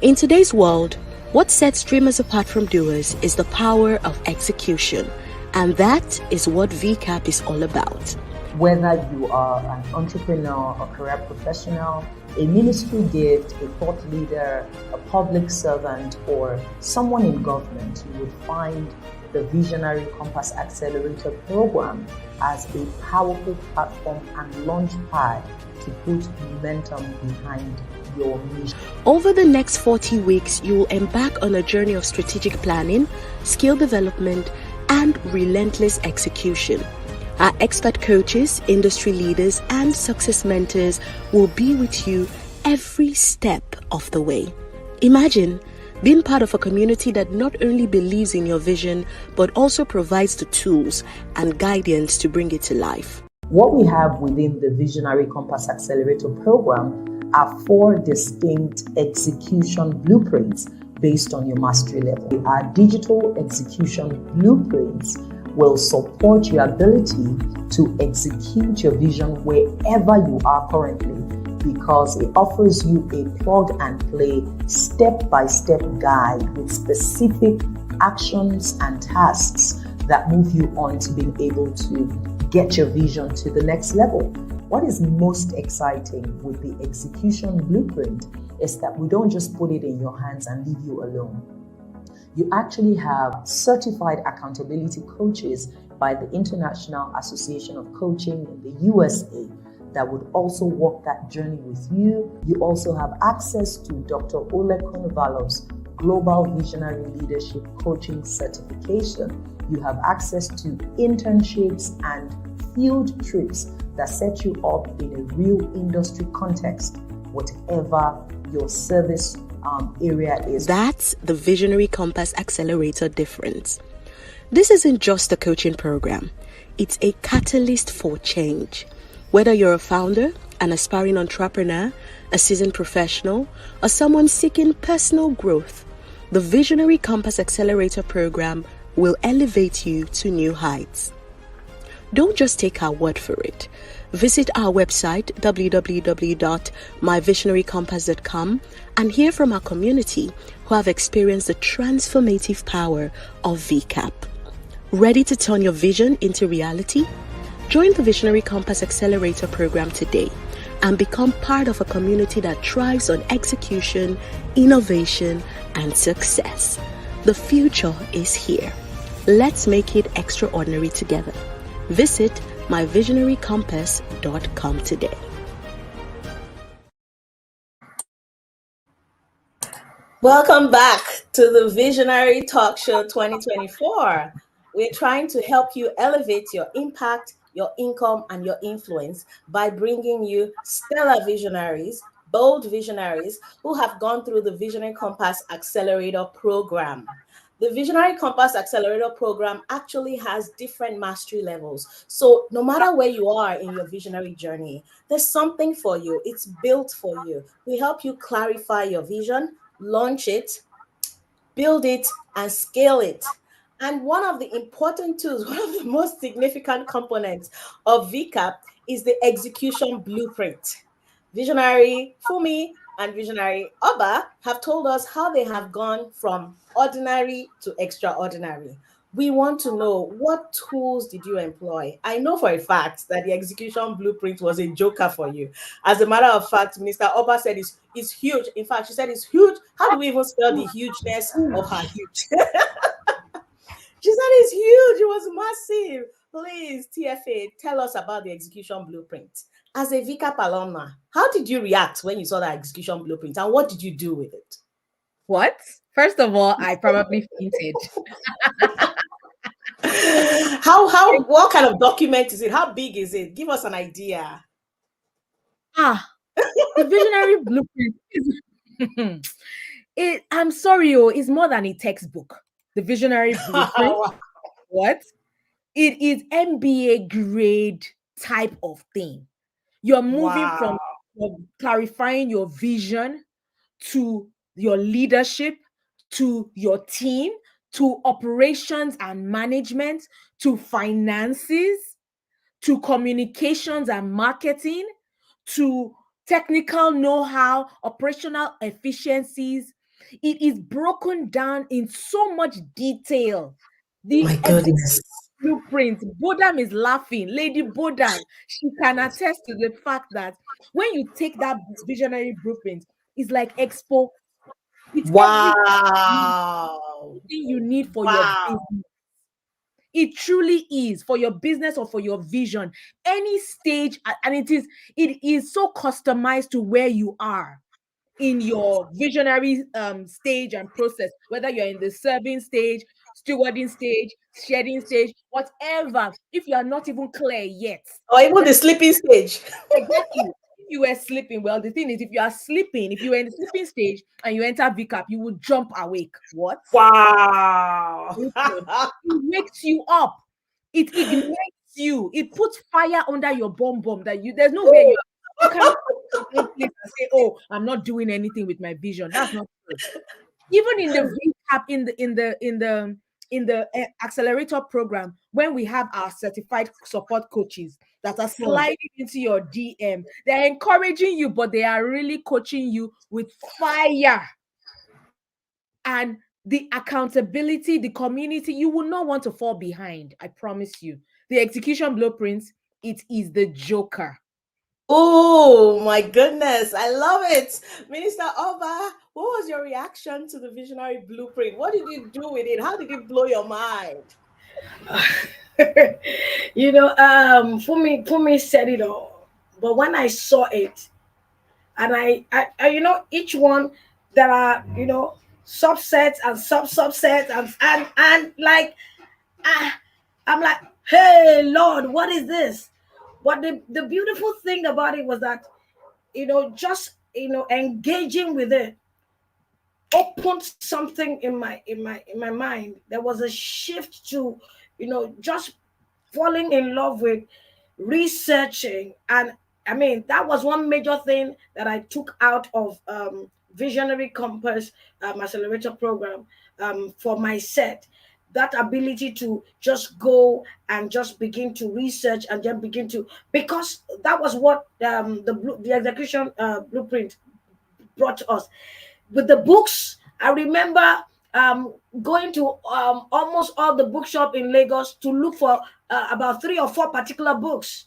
In today's world, what sets dreamers apart from doers is the power of execution, and that is what VCAP is all about. Whether you are an entrepreneur, a career professional, a ministry gift, a thought leader, a public servant, or someone in government, you would find the Visionary Compass Accelerator program as a powerful platform and launch pad to put momentum behind your mission. Over the next 40 weeks, you will embark on a journey of strategic planning, skill development, and relentless execution. Our expert coaches, industry leaders, and success mentors will be with you every step of the way. Imagine being part of a community that not only believes in your vision, but also provides the tools and guidance to bring it to life. What we have within the Visionary Compass Accelerator program are 4 distinct execution blueprints based on your mastery level. Our digital execution blueprints will support your ability to execute your vision wherever you are currently, because it offers you a plug and play step-by-step guide with specific actions and tasks that move you on to being able to get your vision to the next level. What is most exciting with the execution blueprint is that we don't just put it in your hands and leave you alone. You actually have certified accountability coaches by the International Association of Coaching in the USA that would also walk that journey with you. You also have access to Dr. Ole Konovalev's Global Visionary Leadership Coaching Certification. You have access to internships and field trips that set you up in a real industry context, whatever your service area is. That's the Visionary Compass Accelerator difference. This isn't just a coaching program, it's a catalyst for change. Whether you're a founder, an aspiring entrepreneur, a seasoned professional, or someone seeking personal growth, the Visionary Compass Accelerator program will elevate you to new heights. Don't just take our word for it. Visit our website www.myvisionarycompass.com and hear from our community who have experienced the transformative power of VCAP. Ready to turn your vision into reality? Join the Visionary Compass Accelerator program today and become part of a community that thrives on execution, innovation, and success. The future is here. Let's make it extraordinary together. Visit myvisionarycompass.com today. Welcome back to the Visionary Talk Show 2024. We're trying to help you elevate your impact, your income, and your influence by bringing you stellar visionaries, bold visionaries who have gone through the Visionary Compass Accelerator program. The Visionary Compass Accelerator program actually has different mastery levels. So no matter where you are in your visionary journey, there's something for you. It's built for you. We help you clarify your vision, launch it, build it, and scale it. And one of the important tools, one of the most significant components of VCAP is the execution blueprint. Visionary Funmi and Visionary Oba have told us how they have gone from ordinary to extraordinary. We want to know, what tools did you employ? I know for a fact that the execution blueprint was a joker for you. As a matter of fact, Mr. Oba said it's huge. In fact, she said it's huge. How do we even spell the hugeness of her huge? She said it's huge. It was massive. Please, TFA, tell us about the execution blueprint. As a VCAP alumna, how did you react when you saw that execution blueprint, and what did you do with it? What? First of all, I probably fainted. What kind of document is it? How big is it? Give us an idea. The visionary blueprint is I'm sorry, it's more than a textbook. The visionary blueprint. What? It is MBA grade type of thing. You're moving from clarifying your vision to your leadership, to your team, to operations and management, to finances, to communications and marketing, to technical know-how, operational efficiencies. It is broken down in so much detail. My goodness. Blueprint. Bodam is laughing. Lady Bodam, she can attest to the fact that when you take that visionary blueprint, it's like Expo. It's everything you need for your business. It truly is for your business or for your vision. Any stage, and it is so customized to where you are in your visionary stage and process, whether you're in the serving stage, stewarding stage, shedding stage, whatever. If you are not even clear yet, or even the sleeping stage. Exactly. If you were sleeping, well, the thing is, if you are sleeping, if you were in the sleeping stage and you enter VCAP, you will jump awake. What? Wow. It wakes you up. It ignites you. It puts fire under your bum that there's no way you can't say, oh, I'm not doing anything with my vision. That's not true. Even in the VCAP, in the accelerator program, when we have our certified support coaches that are sliding into your DM, they're encouraging you, but they are really coaching you with fire. And the accountability, the community, you will not want to fall behind. I promise you. The execution blueprints, it is the joker. Oh my goodness, I love it. Minister Oba, what was your reaction to the visionary blueprint? What did you do with it? How did it blow your mind? For me said it all. But when I saw it, and each one, there are subsets and subsets, and like, ah, I'm like, hey Lord, what is this? But the beautiful thing about it was that, just engaging with it opened something in my mind. There was a shift to, just falling in love with researching. And I mean, that was one major thing that I took out of Visionary Compass Accelerator program, for my set. That ability to just go and just begin to research and then begin to, because that was what the execution blueprint brought to us. With the books, I remember going to almost all the bookshop in Lagos to look for about 3 or 4 particular books.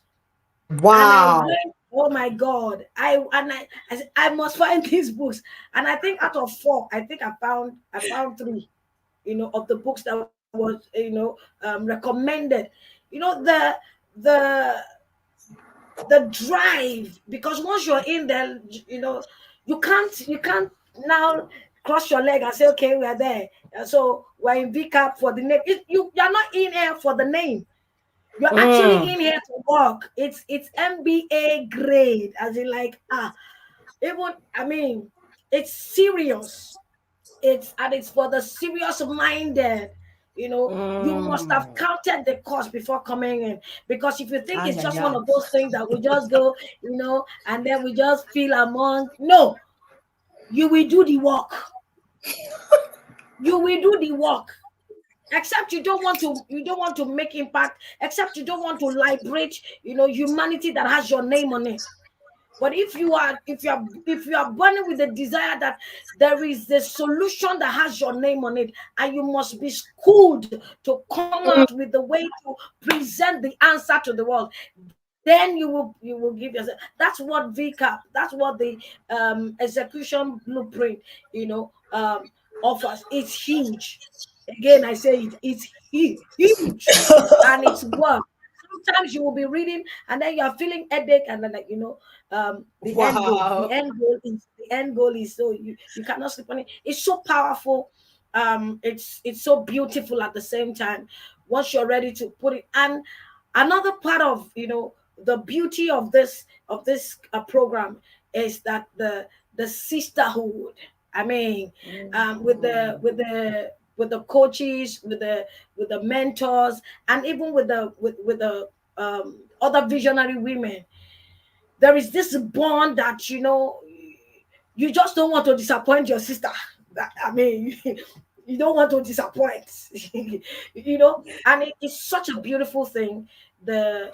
And I Wow. went, oh my God, I said, I must find these books. And I think out of 4, I think I found 3, of the books that was, recommended. The the the drive, because once you're in there, you can't now cross your leg and say, okay, we are there. So we're in VCAP for the name. You're not in here for the name. You're actually Mm. in here to work. It's MBA grade, as in, like, even, I mean, it's serious. It's for the serious minded. You must have Mm. counted the cost before coming in, because if you think Ah, it's yeah, just one yeah. of those things that we just go, and then we just feel among, no, you will do the work. You will do the work. Except you don't want to make impact, except you don't want to liberate, humanity that has your name on it. But if you are burning with the desire that there is the solution that has your name on it, and you must be schooled to come out with the way to present the answer to the world, then you will give yourself. That's what VCAP. That's what the execution blueprint, offers. It's huge. Again, I say it's huge, and it's work. Sometimes you will be reading, and then you are feeling headache, and then, like, the end goal. The Wow. end goal is so you cannot sleep on it. It's so powerful. It's so beautiful at the same time. Once you're ready to put it, and another part of, the beauty of this program is that the sisterhood. I mean, with the coaches, with the mentors, and even with the other visionary women, there is this bond that, you just don't want to disappoint your sister. I mean, you don't want to disappoint. And it's such a beautiful thing. The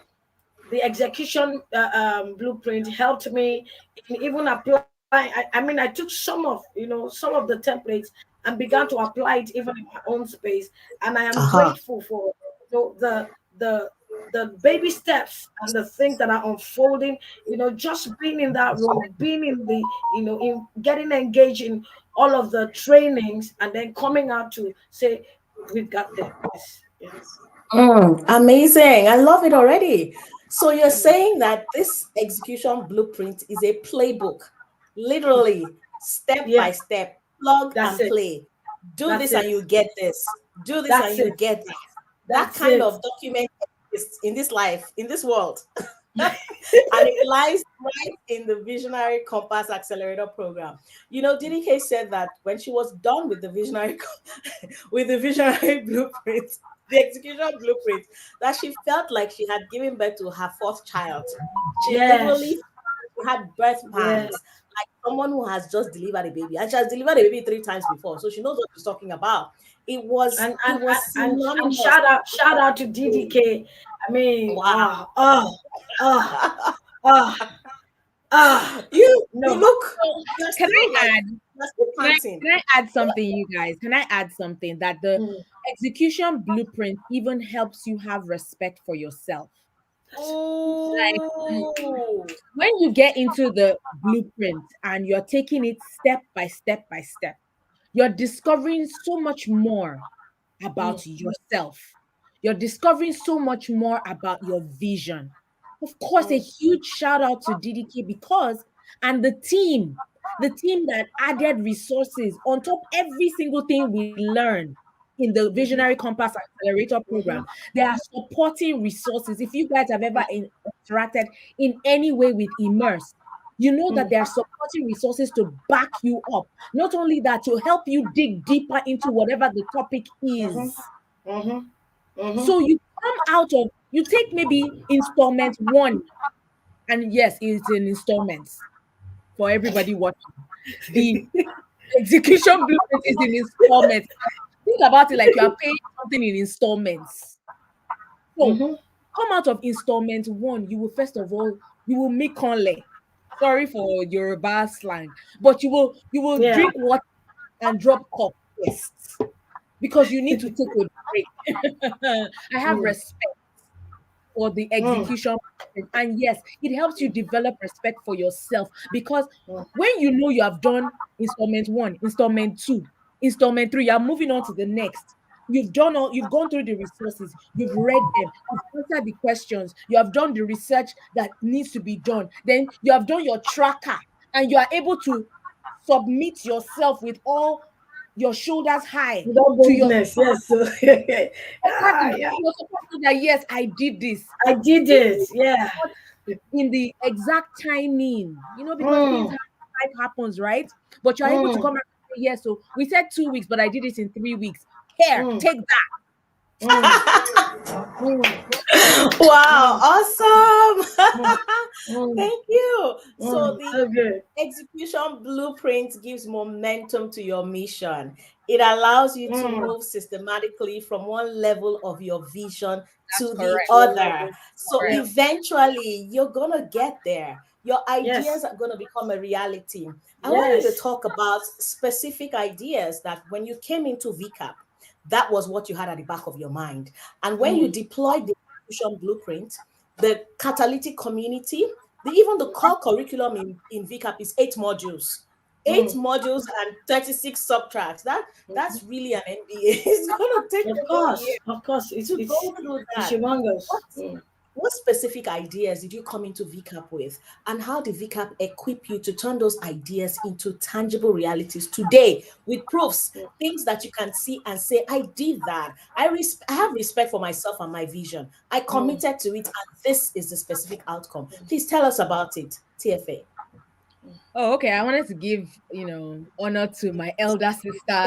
execution blueprint helped me in even apply. I mean, I took some of the templates and began to apply it even in my own space. And I am Uh-huh. grateful for, the the baby steps and the things that are unfolding. Just being in that room, being in in getting engaged in all of the trainings, and then coming out to say, we've got this. Yeah. Amazing. I love it already. So you're saying that this execution blueprint is a playbook, literally step Yeah, by step, plug that's and it. play. Do That's this it. and you get this. Do this and That's you it. get that. That That's kind it. of document exists in this life, in this world. And it lies right in the Visionary Compass Accelerator program. DDK said that when she was done with the with the visionary blueprint, the execution blueprint, that she felt like she had given birth to her fourth child. She Yes. literally had birth Yeah. pangs, like someone who has just delivered a baby, and she has delivered a baby 3 times before, so she knows what she's talking about. It was And it and was and, and synonymous. shout out to DDK. I mean, Wow. oh, oh, You no. look, So you're can still I like, add? you're still Can I panting. can I add something, you guys? Can I add something that the Mm. execution blueprint even helps you have respect for yourself? Oh. When you get into the blueprint and you're taking it step by step by step, you're discovering so much more about yourself. You're discovering so much more about your vision. Of course, a huge shout out to DDK because, and the team that added resources on top every single thing we learn in the Visionary Compass Accelerator program. There are supporting resources. If you guys have ever interacted in any way with Immerse, you know that there are supporting resources to back you up. Not only that, to help you dig deeper into whatever the topic is. So you come out of, you take maybe installment one, and yes, it's in installments for everybody watching. The execution blueprint is in installments. Think about it like you are paying something in installments. So come out of installment one, you will first of all, you will make conle. Sorry for Yoruba slang, but you will Yeah. drink water and drop cup first because you need to take a break. I have respect for the execution process. And yes, it helps you develop respect for yourself because when you know you have done installment one, installment two, installment three, you're moving on to the next. You've gone through the resources, you've read them, you've answered the questions, you have done the research that needs to be done. Then you have done your tracker and you are able to submit yourself with all your shoulders high Without to your boldness, yes. So, exactly. yeah. You're supposed to know that yes, I did this. I did it. Yeah. In the exact timing, because things Mm. life happens, right? But you're able to Mm. come and say, yes, so we said 2 weeks, but I did it in 3 weeks. Here, Mm. take that. Mm. Mm. Wow, Mm. awesome. Mm. Thank you. So Mm. the So good. execution blueprint gives momentum to your mission. It allows you to Mm. move systematically from one level of your vision That's to the correct. other. So Yeah. eventually you're going to get there. Your Yes. ideas are going to become a reality. I want you to Yes. talk about specific ideas that when you came into VCAP, that was what you had at the back of your mind. And when you deployed the execution blueprint, the catalytic community, even the core curriculum in VCAP is 8 modules. Eight Mm. modules and 36 subtracts. That's really an MBA. It's gonna take Of the whole year course. Of course. to go through It's that. humongous. What what specific ideas did you come into VCAP with? And how did VCAP equip you to turn those ideas into tangible realities today with proofs, things that you can see and say, I did that. I have respect for myself and my vision. I committed to it, and this is the specific outcome. Please tell us about it, TFA. Oh, okay. I wanted to give, honor to my elder sister.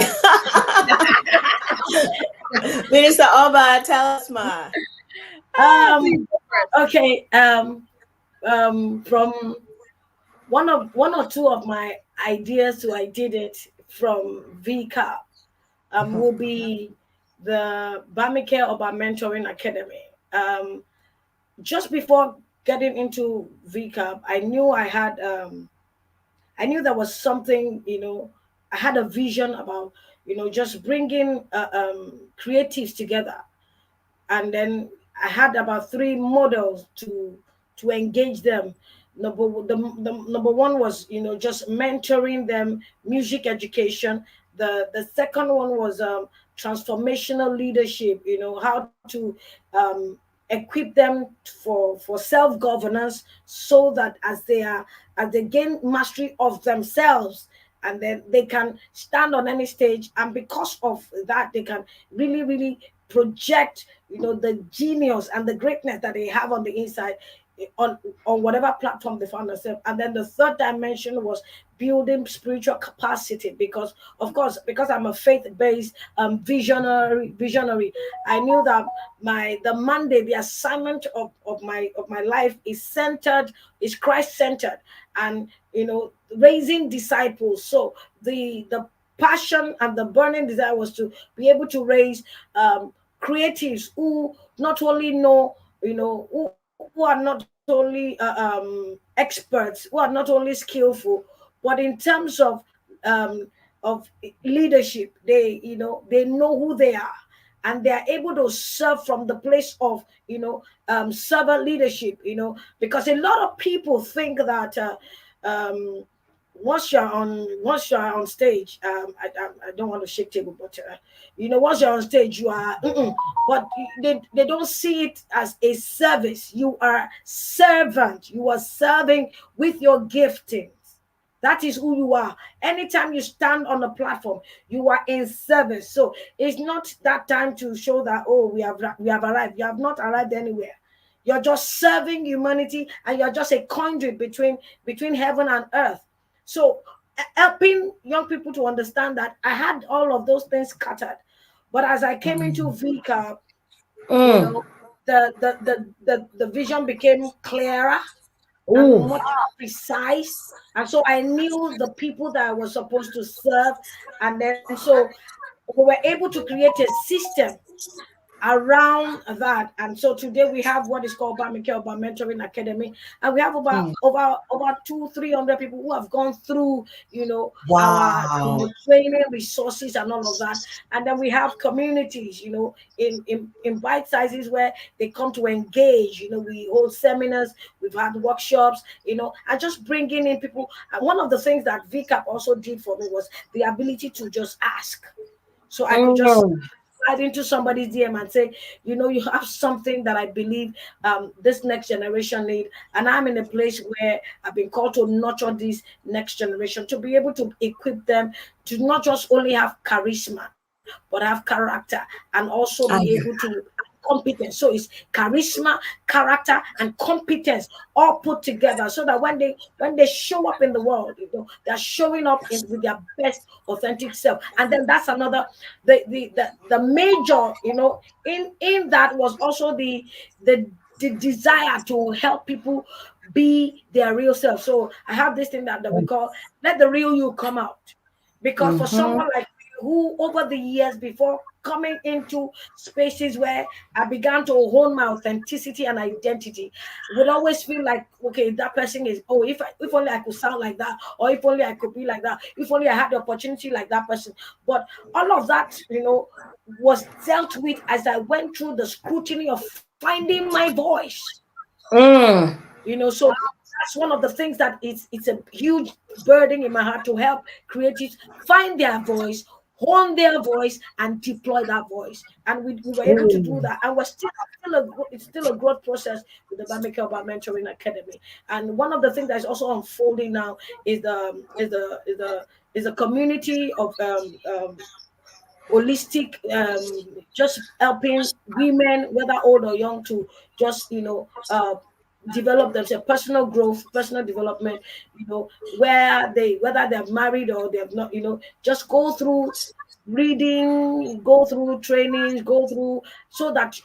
Minister Oba, tell us, ma. Um. Please go first. Okay. From one or two of my ideas to I did it from VCAP will be the Bamike Oba Mentoring Academy. Just before getting into VCAP, I knew there was something, I had a vision about, just bringing creatives together. And then I had about three models to engage them. The number one was, just mentoring them, music education. The second one was transformational leadership, how to equip them for self-governance, so that as they gain mastery of themselves, and then they can stand on any stage, and because of that they can really really project, the genius and the greatness that they have on the inside, on whatever platform they found themselves. And then the third dimension was building spiritual capacity, because of course, because I'm a faith-based visionary, I knew that the mandate, the assignment of my life is Christ-centered, and raising disciples. So the passion and the burning desire was to be able to raise creatives who not only know, who are not only experts, who are not only skillful, but in terms of leadership, they know who they are, and they are able to serve from the place of, servant leadership, because a lot of people think that um, once you're on stage, I don't want to shake table, but once you're on stage, you are, but they don't see it as a service. You are servant. You are serving with your giftings. That is who you are. Anytime you stand on the platform, you are in service. So it's not that time to show that, oh, we have arrived. You have not arrived anywhere. You're just serving humanity, and you're just a conduit between heaven and earth. So helping young people to understand that I had all of those things scattered. But as I came into VCAP, the vision became clearer and Oh, much more precise. And so I knew the people that I was supposed to serve. And then so we were able to create a system around that. And so today we have what is called Bamike Mentoring Academy, and we have over 200-300 people who have gone through, our wow. training resources and all of that. And then we have communities, in bite sizes where they come to engage. We hold seminars, we've had workshops, and just bringing in people. And one of the things that VCAP also did for me was the ability to just ask. So I could just slide into somebody's DM and say, you have something that I believe this next generation need. And I'm in a place where I've been called to nurture this next generation, to be able to equip them to not just only have charisma, but have character, and also be able to competence. So it's charisma, character, and competence all put together, so that when they show up in the world, they're showing up with their best authentic self. And then that's another, the major, in that was also the desire to help people be their real self. So I have this thing that we call let the real you come out. Because for someone like me, who over the years before coming into spaces where I began to hone my authenticity and identity, would always feel like, okay, that person is, oh, if only I could sound like that, or if only I could be like that, if only I had the opportunity like that person. But all of that, was dealt with as I went through the scrutiny of finding my voice. So that's one of the things that it's a huge burden in my heart, to help creatives find their voice, hone their voice, and deploy that voice. And we were able to do that, and it's still a growth process with the Bamike Mentoring Academy. And one of the things that is also unfolding now is the community of holistic, just helping women, whether old or young, to just develop themselves, personal growth, personal development, whether they're married or they've not, just go through reading, go through trainings, go through, so that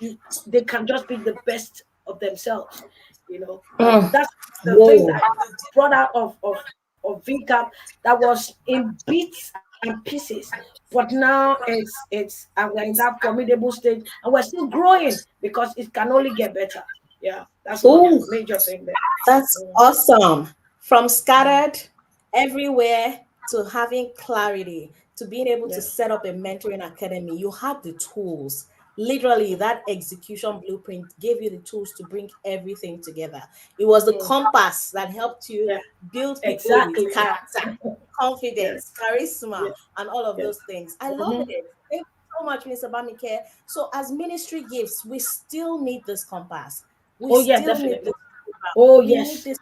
they can just be the best of themselves. That's the things Whoa. that I brought out of VCAP, that was in bits and pieces, but now it's and we're in that formidable stage, and we're still growing, because it can only get better. Yeah, that's one Oh, major thing there. that's awesome. From scattered everywhere to having clarity to being able to Yeah. set up a mentoring academy, you had the tools. Literally, that execution blueprint gave you the tools to bring everything together. It was the compass that helped you Yeah, build people with exactly. character, Yeah, confidence, charisma, yeah, and all of yeah. those things. I love it. Thank you so much, Mr. Bamike. So, as ministry gifts, we still need this compass. We Oh yeah, still need definitely. this. Oh We need yes. this.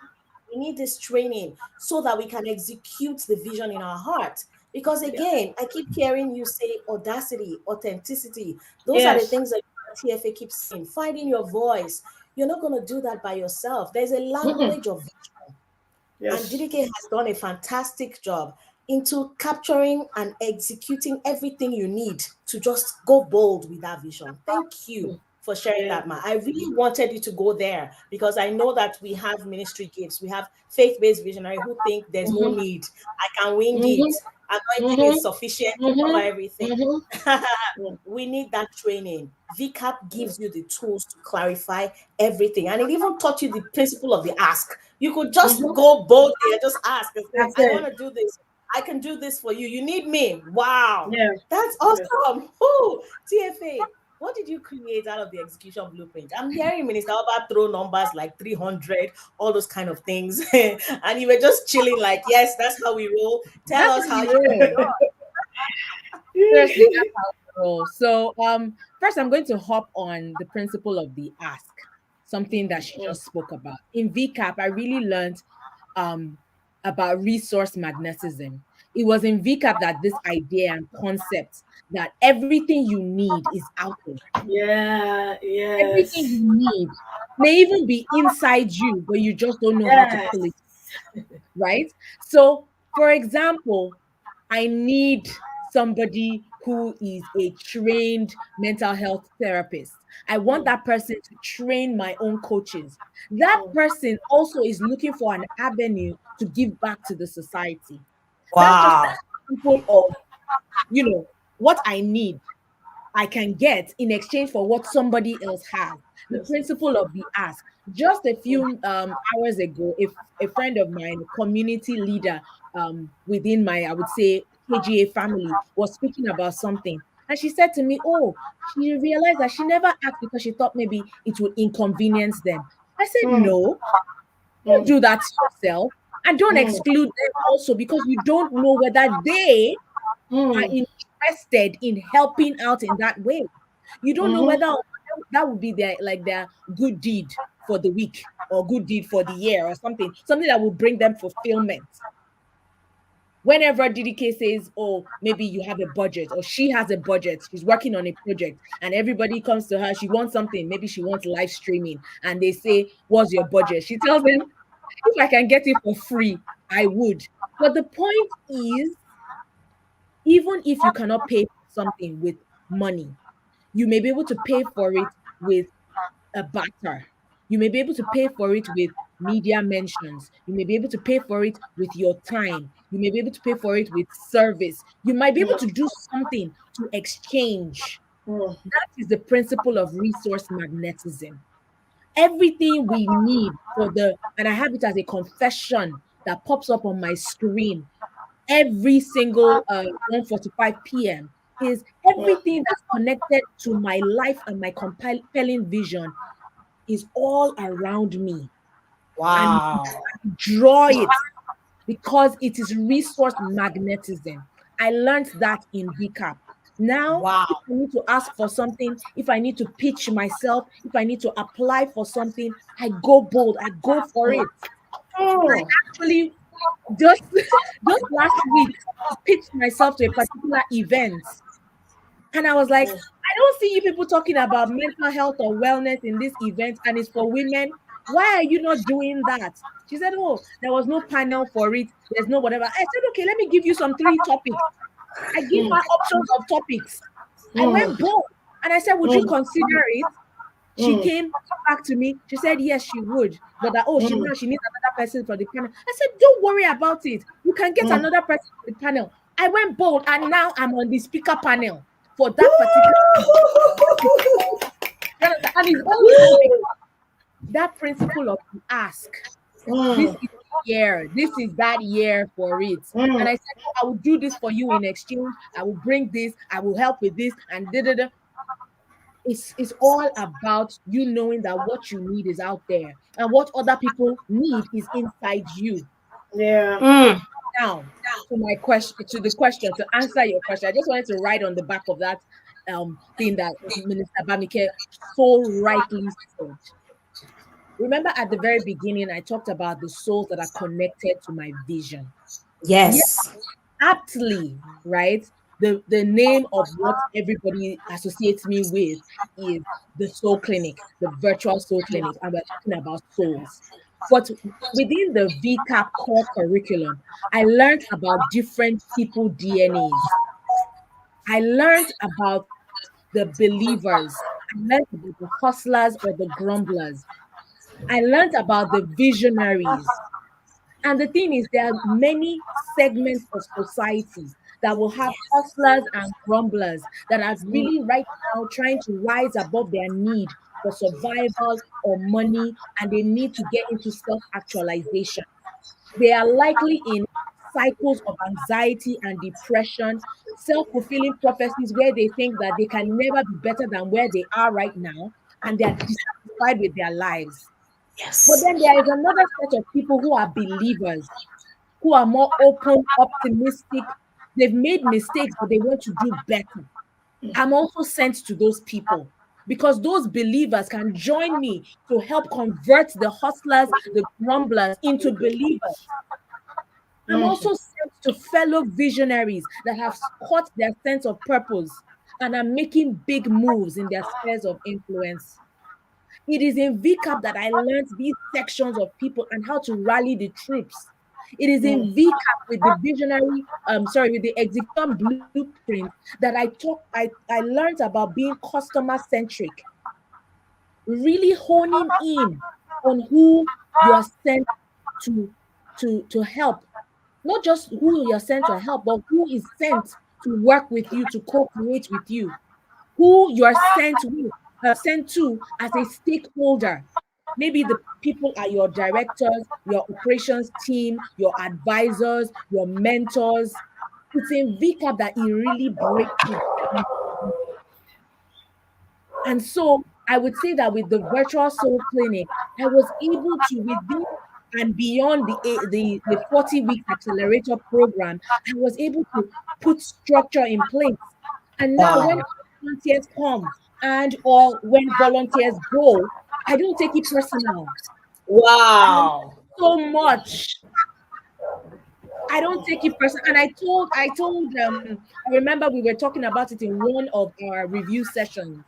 We need this training so that we can execute the vision in our heart. Because Yeah. again, I keep hearing you say audacity, authenticity. Those are the Yes. things that TFA keeps saying. Finding your voice. You're not going to do that by yourself. There's a language of vision. And Yes. DDK has done a fantastic job into capturing and executing everything you need to just go bold with that vision. Thank you for sharing Yeah. that, Ma. I really wanted you to go there because I know that we have ministry gifts. We have faith-based visionary who think there's no need. I can wing it. Anointing is sufficient to cover everything. We need that training. VCAP gives you the tools to clarify everything. And it even taught you the principle of the ask. You could just go boldly and just ask and say, That's I want it. to do this. I can do this for you. You need me. Wow. Yeah. That's Yeah. awesome. Ooh, TFA. what did you create out of the execution blueprint? I'm hearing Minister Oba throw numbers like 300, all those kind of things. And you were just chilling, like, yes, that's how we roll. Tell That's us how how we you get it roll. done. Seriously, that's how we roll. So first I'm going to hop on the principle of the ask, something that she just spoke about. In VCAP, I really learned um about resource magnetism. It was in VCAP that this idea and concept that everything you need is out there. Yeah, Everything yes. you need may even be inside you, but you just don't know how to pull it, Yes. right? So, for example, I need somebody who is a trained mental health therapist. I want that person to train my own coaches. That person also is looking for an avenue to give back to the society. That's just Wow. an example of, what I need. I can get in exchange for what somebody else has. The Yes. principle of the ask. Just a few hours ago, if a friend of mine, a community leader within my, I would say, KGA family, was speaking about something. And she said to me, oh, she realized that she never asked because she thought maybe it would inconvenience them. I said, Mm, no, don't mm, do that to yourself. And don't mm, exclude them also because you don't know whether they are mm, interested in helping out in that way. You don't know mhm, whether that would be their good deed for the week or good deed for the year or something that will bring them fulfillment. Whenever DDK says, oh, maybe you have a budget or she has a budget, she's working on a project and everybody comes to her, she wants something, maybe she wants live streaming and they say, what's your budget? She tells them, if I can get it for free, I would. But the point is, even if you cannot pay for something with money, you may be able to pay for it with a barter. You may be able to pay for it with media mentions. You may be able to pay for it with your time. You may be able to pay for it with service. You might be able to do something to exchange. mm, That is the principle of resource magnetism. Everything we need and I have it as a confession that pops up on my screen every single 1:45 p.m. is everything that's connected to my life and my compelling vision is all around me. And Wow. draw it because it is resource magnetism. I learned that in VCAP. Now, Wow. if I need to ask for something, if I need to pitch myself, if I need to apply for something, I go bold, I go for it. I mm, actually just just last week pitched myself to a particular event. And I was like, I don't see you people talking about mental health or wellness in this event, and it's for women. Why are you not doing that? She said, oh, there was no panel for it. There's no whatever. I said, okay, let me give you some 3 topics. I give her options of topics. I mm, went bold and I said, would you mm, consider it? She mm, came back to me. She said, yes, she would. But that, oh, mm, she needs another person for the panel. I said, don't worry about it. You can get mm. another person for the panel. I went bold and now I'm on the speaker panel for that particular. And it's only because that principle of the ask. This Mm, is the year. This is that year for it. And mm, I said, I will do this for you in exchange. I will bring this. I will help with this. And da da da. It's all about you knowing that what you need is out there and what other people need is inside you. yeah. Mm. Now, to the question, to answer your question, I just wanted to write on the back of that thing that Minister Bamike so rightly said. Remember at the very beginning, I talked about the souls that are connected to my vision. Yes, Yes. aptly, right? The name of what everybody associates me with is the soul clinic, the virtual soul clinic, and we're talking about souls. But within the VCAP core curriculum, I learned about different people DNAs. I learned about the believers. I learned about the hustlers or the grumblers. I learned about the visionaries. And the thing is, there are many segments of society that will have hustlers and grumblers that are really right now trying to rise above their need for survival or money, and they need to get into self actualization. They are likely in cycles of anxiety and depression, self-fulfilling prophecies where they think that they can never be better than where they are right now, and they're dissatisfied with their lives. But Yes. then there is another set of people who are believers, who are more open, optimistic. They've made mistakes, but they want to do better. I'm also sent to those people because those believers can join me to help convert the hustlers, the grumblers into believers. I'm also sent to fellow visionaries that have caught their sense of purpose and are making big moves in their spheres of influence. It is in VCAP that I learned these sections of people and how to rally the troops. It is in VCAP with the with the execution blueprint that I learned about being customer centric, really honing in on who you are sent to to help. Not just who you're sent to help, but who is sent to work with you, to co-create with you, who you are sent to as a stakeholder. Maybe the people are your directors, your operations team, your advisors, your mentors. It's in VCAP that it really breaks it down. And so I would say that with the virtual soul clinic, I was able to, within and beyond the 40 week accelerator program, I was able to put structure in place. And now when Wow. volunteers come and or when volunteers go, I don't take it personal. I learn Wow. so much. I don't take it personal. And I remember we were talking about it in one of our review sessions.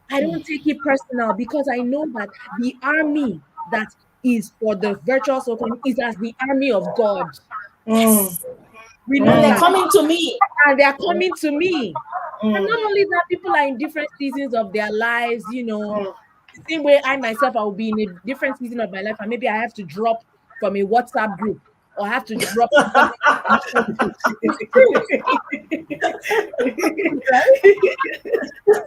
I don't take it personal because I know that the army that is for the virtual soul is as the army of God. Yes. We And know they're that. coming to me. And they are coming to me. And not only that, people are in different seasons of their lives, the same way I myself, I will be in a different season of my life, and maybe I have to drop from a WhatsApp group or I have to drop somebody. It's true, right?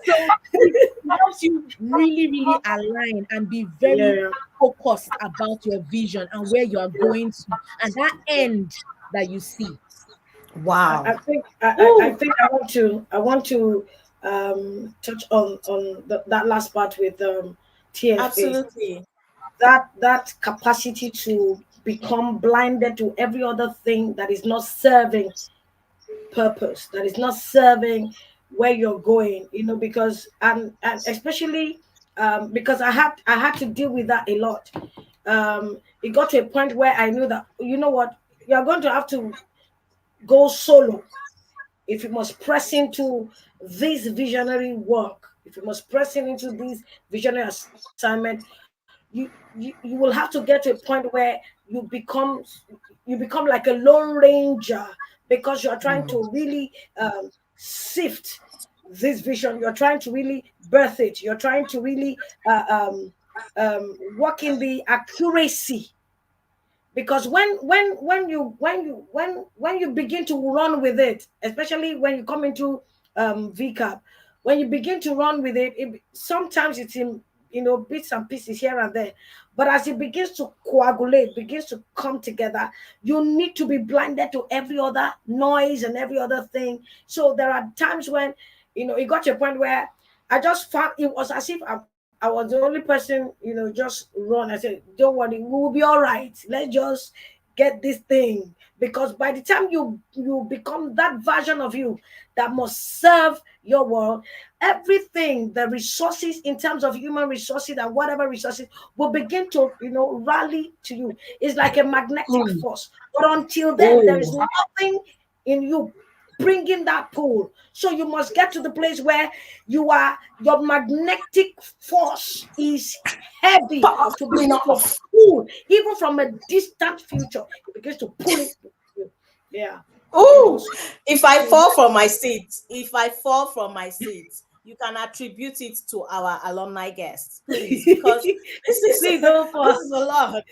So it helps you really, really align and be very Yeah. focused about your vision and where you are going to, and that end that you see. I Wow. think I Ooh, think I want to touch on that last part with TFA. absolutely. That capacity to become blinded to every other thing that is not serving purpose, that is not serving where you're going, because and especially because I had to deal with that a lot. It got to a point where I knew that, what, you're going to have to go solo if you must press into this visionary work, if you must press into this visionary assignment, you will have to get to a point where you become like a lone ranger, because you're trying to really sift this vision, you're trying to really birth it, you're trying to really work in the accuracy. Because when you begin to run with it, especially when you come into VCAP, when you begin to run with it, sometimes it's in bits and pieces here and there, but as it begins to coagulate, begins to come together, you need to be blinded to every other noise and every other thing. So there are times when it got to a point where I just found it was as if I was the only person, just run. I said, don't worry, we will be all right. Let's just get this thing. Because by the time you become that version of you that must serve your world, everything, the resources in terms of human resources and whatever resources will begin to, rally to you. It's like a magnetic force. But until then, there is Oh, nothing in you bringing that pull. So you must get to the place where your magnetic force is heavy to powerful begin to enough. pull, even from a distant future. It begins to pull it. Yeah. Oh, if I So fall from my seat, you can attribute it to our alumni guests, please, because this is please don't this fall. is a lot.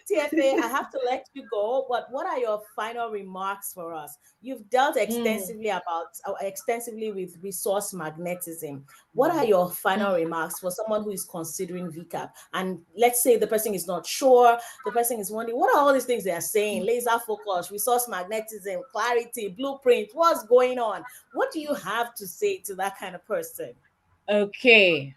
TFA, I have to let you go, but what are your final remarks for us? You've dealt extensively with resource magnetism. What are your final remarks for someone who is considering VCAP? And let's say the person is not sure, the person is wondering, what are all these things they are saying? Laser focus, resource magnetism, clarity, blueprint, what's going on? What do you have to say to that kind of person? Okay.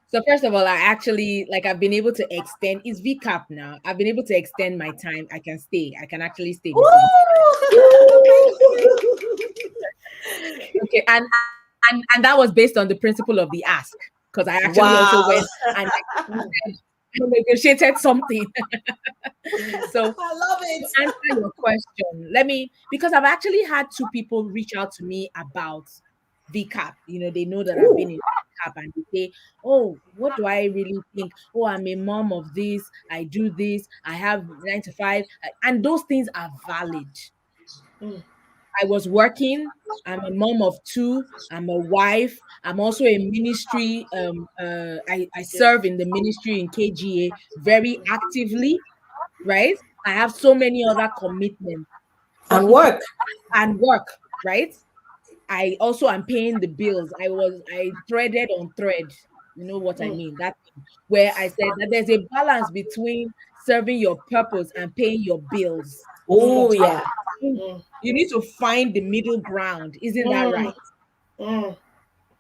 So first of all, I actually I've been able to extend. It's VCAP now. I've been able to extend my time. I can stay. I can actually stay this week. Okay, and that was based on the principle of the ask, because I actually also went and negotiated something. So I love it. to answer your question, because I've actually had 2 people reach out to me about VCAP. They know that I've been in VCAP, and they say, "Oh, what do I really think? Oh, I'm a mom of this. I do this. I have 9 to 5," and those things are valid. I was working. I'm a mom of 2. I'm a wife. I'm also a ministry. I serve in the ministry in KGA very actively, right? I have so many other commitments. But and work, right? I also am paying the bills. I threaded on thread. You know what I mean? That where I said that there's a balance between serving your purpose and paying your bills. Oh, yeah. You need to find the middle ground. Isn't that right?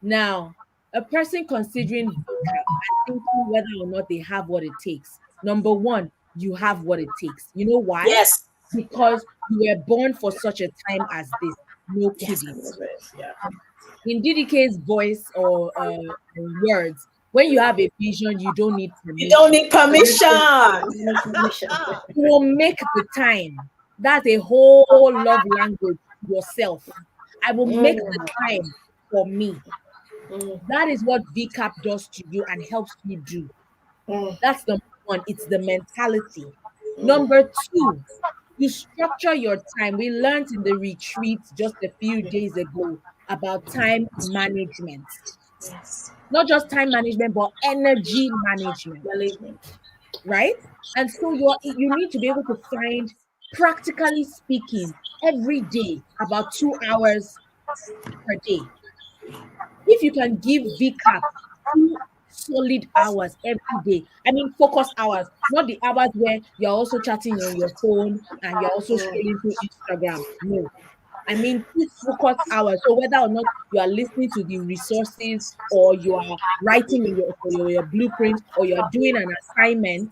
Now, a person considering VCAP and thinking whether or not they have what it takes. Number one, you have what it takes. You know why? Yes. Because you were born for such a time as this. No kidding. In DDK's voice or words, when you have a vision, you don't need permission. You don't need permission. You will make the time. That's a whole love language yourself. I will make the time for me. That is what VCAP does to you and helps you do. That's number one. It's the mentality. Number two, you structure your time. We learned in the retreat just a few days ago about time management. Not just time management, but energy management. Right? And so you need to be able to find, practically speaking, every day about 2 hours per day. If you can give VCAP 2 solid hours every day, I mean focused hours, not the hours where you're also chatting on your phone and you're also scrolling through Instagram. No. I mean 2 focused hours. So whether or not you are listening to the resources, or you are writing in your blueprint, or you are doing an assignment,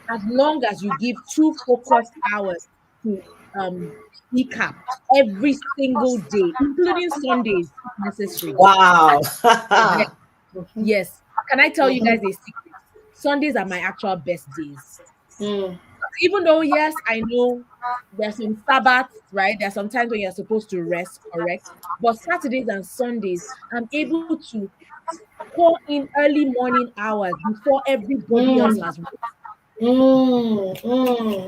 as long as you give 2 focused hours to VCAP every single day, including Sundays if necessary. Wow. Yes. Can I tell you guys a secret? Sundays are my actual best days. Even though, yes, I know there's some Sabbaths, right? There's some times when you're supposed to rest, correct? But Saturdays and Sundays, I'm able to pour in early morning hours before everybody else has worked.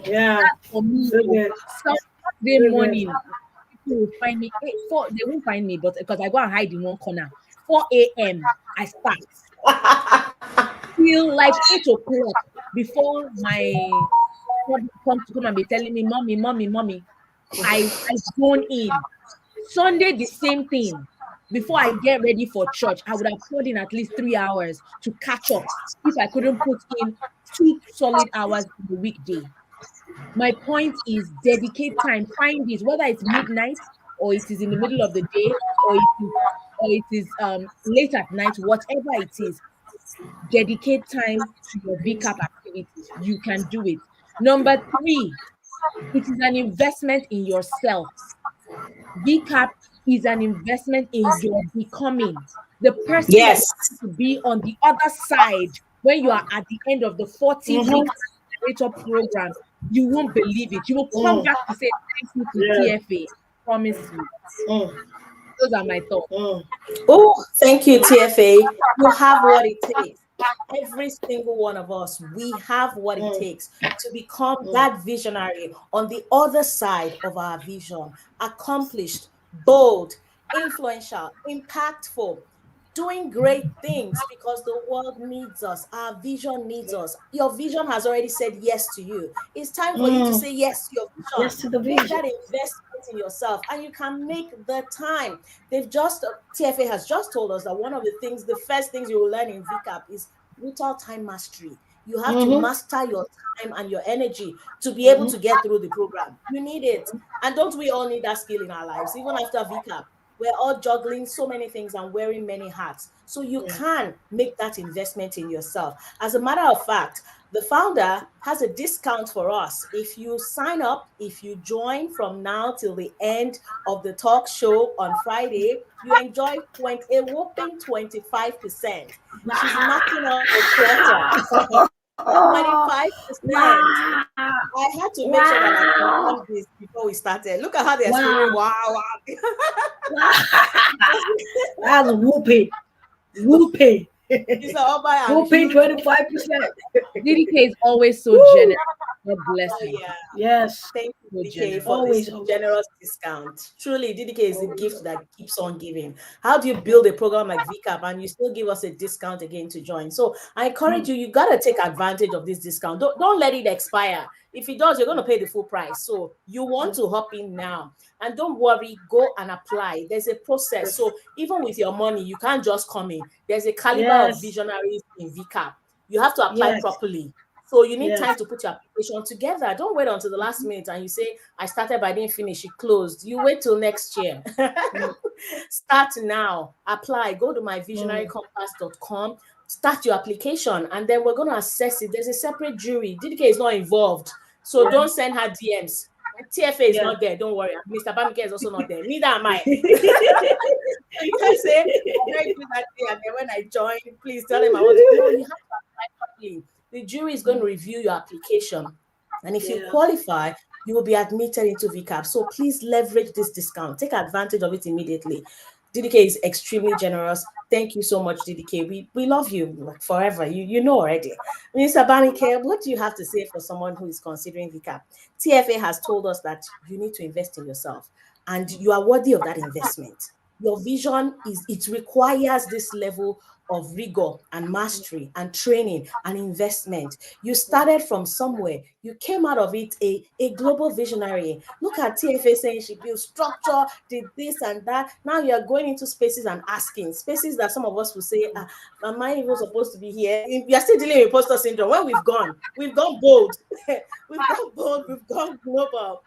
Yeah. For me, Saturday morning, people will find me. They won't find me, but because I go and hide in one corner. 4 a.m. I start till 8 o'clock before my husband comes to come and be telling me, mommy. I zone in. Sunday, the same thing. Before I get ready for church, I would have poured in at least 3 hours to catch up if I couldn't put in 2 solid hours in the weekday. My point is, dedicate time. Find it, whether it's midnight or it is in the middle of the day, or it is late at night, whatever it is. Dedicate time to your VCAP activities. You can do it. Number 3, it is an investment in yourself. VCAP is an investment in your becoming. The person that is to be on the other side when you are at the end of the 40-week accelerator program, you won't believe it. You will come back to say thank you to TFA. Promise you. Those are my thoughts. Oh, thank you, TFA. You have what it takes. Every single one of us, we have what it takes to become that visionary on the other side of our vision, accomplished, bold, influential, impactful, doing great things because the world needs us. Our vision needs us. Your vision has already said yes to you. It's time for you to say yes to your Yes vision. to the Make vision. that investment in yourself, and you can make the time. TFA has just told us that one of the first things you will learn in VCAP is brutal time mastery. You have to master your time and your energy to be able to get through the program. You need it. And don't we all need that skill in our lives? Even after VCAP, we're all juggling so many things and wearing many hats. So you can make that investment in yourself. As a matter of fact, the founder has a discount for us. If you sign up, if you join from now till the end of the talk show on Friday, you enjoy a whopping 25%. She's knocking off a quarter. 25%. I had to make sure that I confirmed this before we started. Look at how they're screaming, wow, wow. That's whooping. Whooping. It's all by Whooping 25%. DDK is always so generous. God bless Oh, him. yeah. Yes. Thank you, So DK, generous. for this Always. generous discount. Truly, DDK is the gift that keeps on giving. How do you build a program like VCAP and you still give us a discount again to join? So I encourage you got to take advantage of this discount. Don't let it expire. If it does, you're going to pay the full price. So you want to hop in now. And don't worry, go and apply. There's a process. So even with your money, you can't just come in. There's a caliber of visionaries in VCAP. You have to apply properly. So you need time to put your application together. Don't wait until the last minute and you say, I started but I didn't finish, it closed. You wait till next year. Start now. Apply. Go to myvisionarycompass.com. Start your application and then we're going to assess it. There's a separate jury. DDK is not involved. So don't send her DMs. TFA is not there. Don't worry. Mr. Bamike is also not there. Neither am I. You can say, I'm very good at it. And then when I join, please tell them I want to. No, you have to apply properly. The jury is going to review your application. And if you qualify, you will be admitted into VCAP. So please leverage this discount. Take advantage of it immediately. DDK is extremely generous. Thank you so much, DDK. We love you forever. You know already. Mr. Bamike, what do you have to say for someone who is considering VCAP? TFA has told us that you need to invest in yourself and you are worthy of that investment. Your vision it requires this level of rigor and mastery and training and investment. You started from somewhere. You came out of it a global visionary. Look at TFA saying she built structure, did this and that. Now you're going into spaces and asking, spaces that some of us will say, am I even supposed to be here? You're still dealing with imposter syndrome. When we've gone bold. We've gone bold, we've gone global.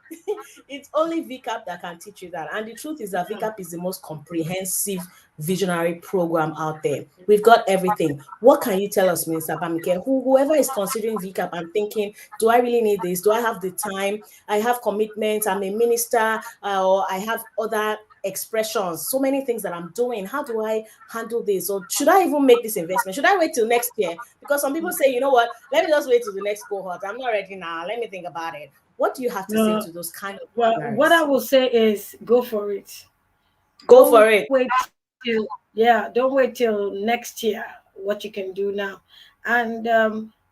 It's only VCAP that can teach you that. And the truth is that VCAP is the most comprehensive visionary program out there. We've got everything. What can you tell us, Mr. Bamike? Whoever is considering VCAP and thinking, do I really need this? Do I have the time? I have commitments. I'm a minister, or I have other expressions, so many things that I'm doing. How do I handle this? Or should I even make this investment? Should I wait till next year? Because some people say, you know what, let me just wait till the next cohort. I'm not ready now. Let me think about it. What do you have to say to those kind of Well, what I will say is go for it. Go for it. Don't wait till next year. What you can do now, and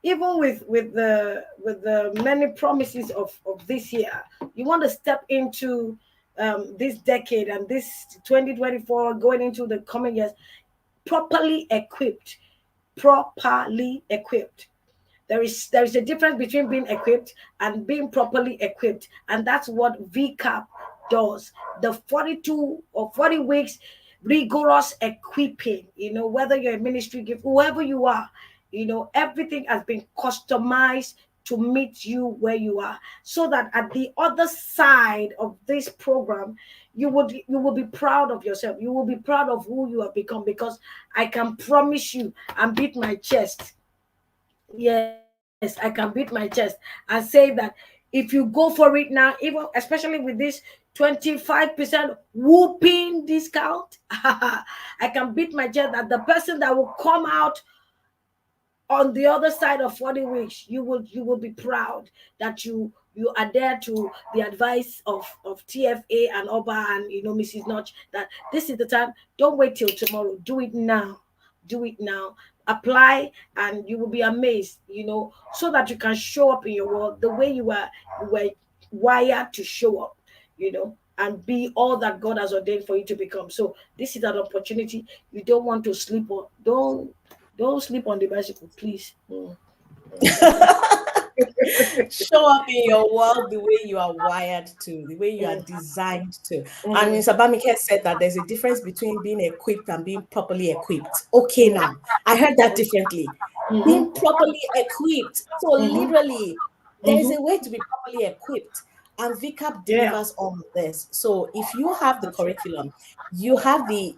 even with the many promises of this year, you want to step into this decade and this 2024 going into the coming years properly equipped. Properly equipped. There is a difference between being equipped and being properly equipped, and that's what VCAP does. The 42 or 40 weeks rigorous equipping, whether you're a ministry gift, whoever you are, everything has been customized to meet you where you are, so that at the other side of this program, you will be proud of yourself. You will be proud of who you have become, because I can promise you and beat my chest. Yes, I can beat my chest and say that if you go for it now, even especially with this 25% whooping discount, I can beat my chest that the person that will come out on the other side of 40 weeks, you will be proud that you adhere to the advice of TFA and Oba and Mrs. Notch, that this is the time. Don't wait till tomorrow. Do it now. Do it now. Apply and you will be amazed, so that you can show up in your world the way you were wired to show up, and be all that God has ordained for you to become. So this is an opportunity. You don't want to sleep on. Don't sleep on the bicycle, please. Show up in your world the way you are wired to, the way you are designed to. And Mr. Bamike said that there's a difference between being equipped and being properly equipped. Okay, now I heard that differently. Being properly equipped. So literally, there is a way to be properly equipped. And VCAP Yeah. delivers all of this. So if you have the curriculum, you have the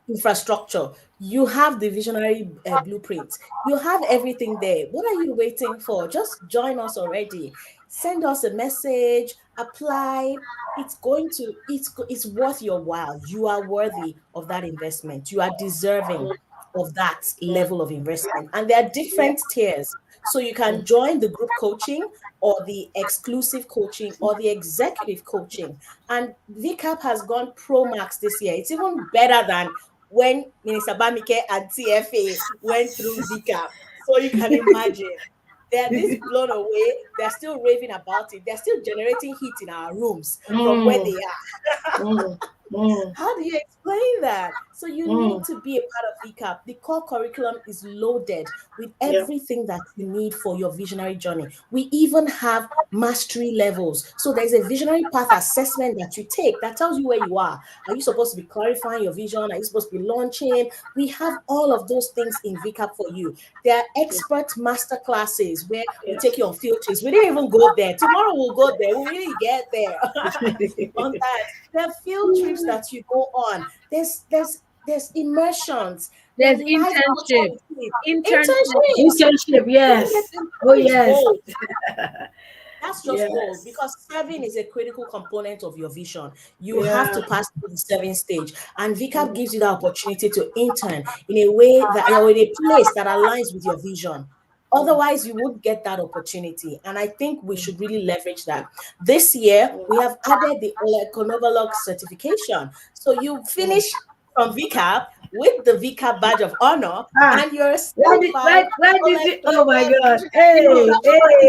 infrastructure, you have the visionary blueprint, you have everything there. What are you waiting for? Just join us already. Send us a message, apply. It's worth your while. You are worthy of that investment. You are deserving of that level of investment. And there are different tiers. So you can join the group coaching or the exclusive coaching or the executive coaching. And VCAP has gone Pro Max this year. It's even better than when Minister Bamike and TFA went through VCAP. So you can imagine. They're this blown away. They're still raving about it. They're still generating heat in our rooms from where they are. How do you explain that? So you need to be a part of VCAP. The core curriculum is loaded with everything that you need for your visionary journey. We even have mastery levels. So there's a visionary path assessment that you take that tells you where you are. Are you supposed to be clarifying your vision? Are you supposed to be launching? We have all of those things in VCAP for you. There are expert master classes where we take you on field trips. We didn't even go there. Tomorrow we'll go there. We'll really get there on that. There are field trips that you go on. There's immersions. There There's are life internship. opportunities. Internship. Internship, yes. Oh, yes. Gold. That's just gold Yes. because serving is a critical component of your vision. You have to pass through the serving stage, and VCAP gives you the opportunity to intern in a way that or in a place that aligns with your vision. Otherwise, you would get that opportunity. And I think we should really leverage that. This year, we have added the Econovalog certification. So you finish from VCAP with the VCAP badge of honor, Ah, and you're where certified. did you? Oh my God! It's Hey,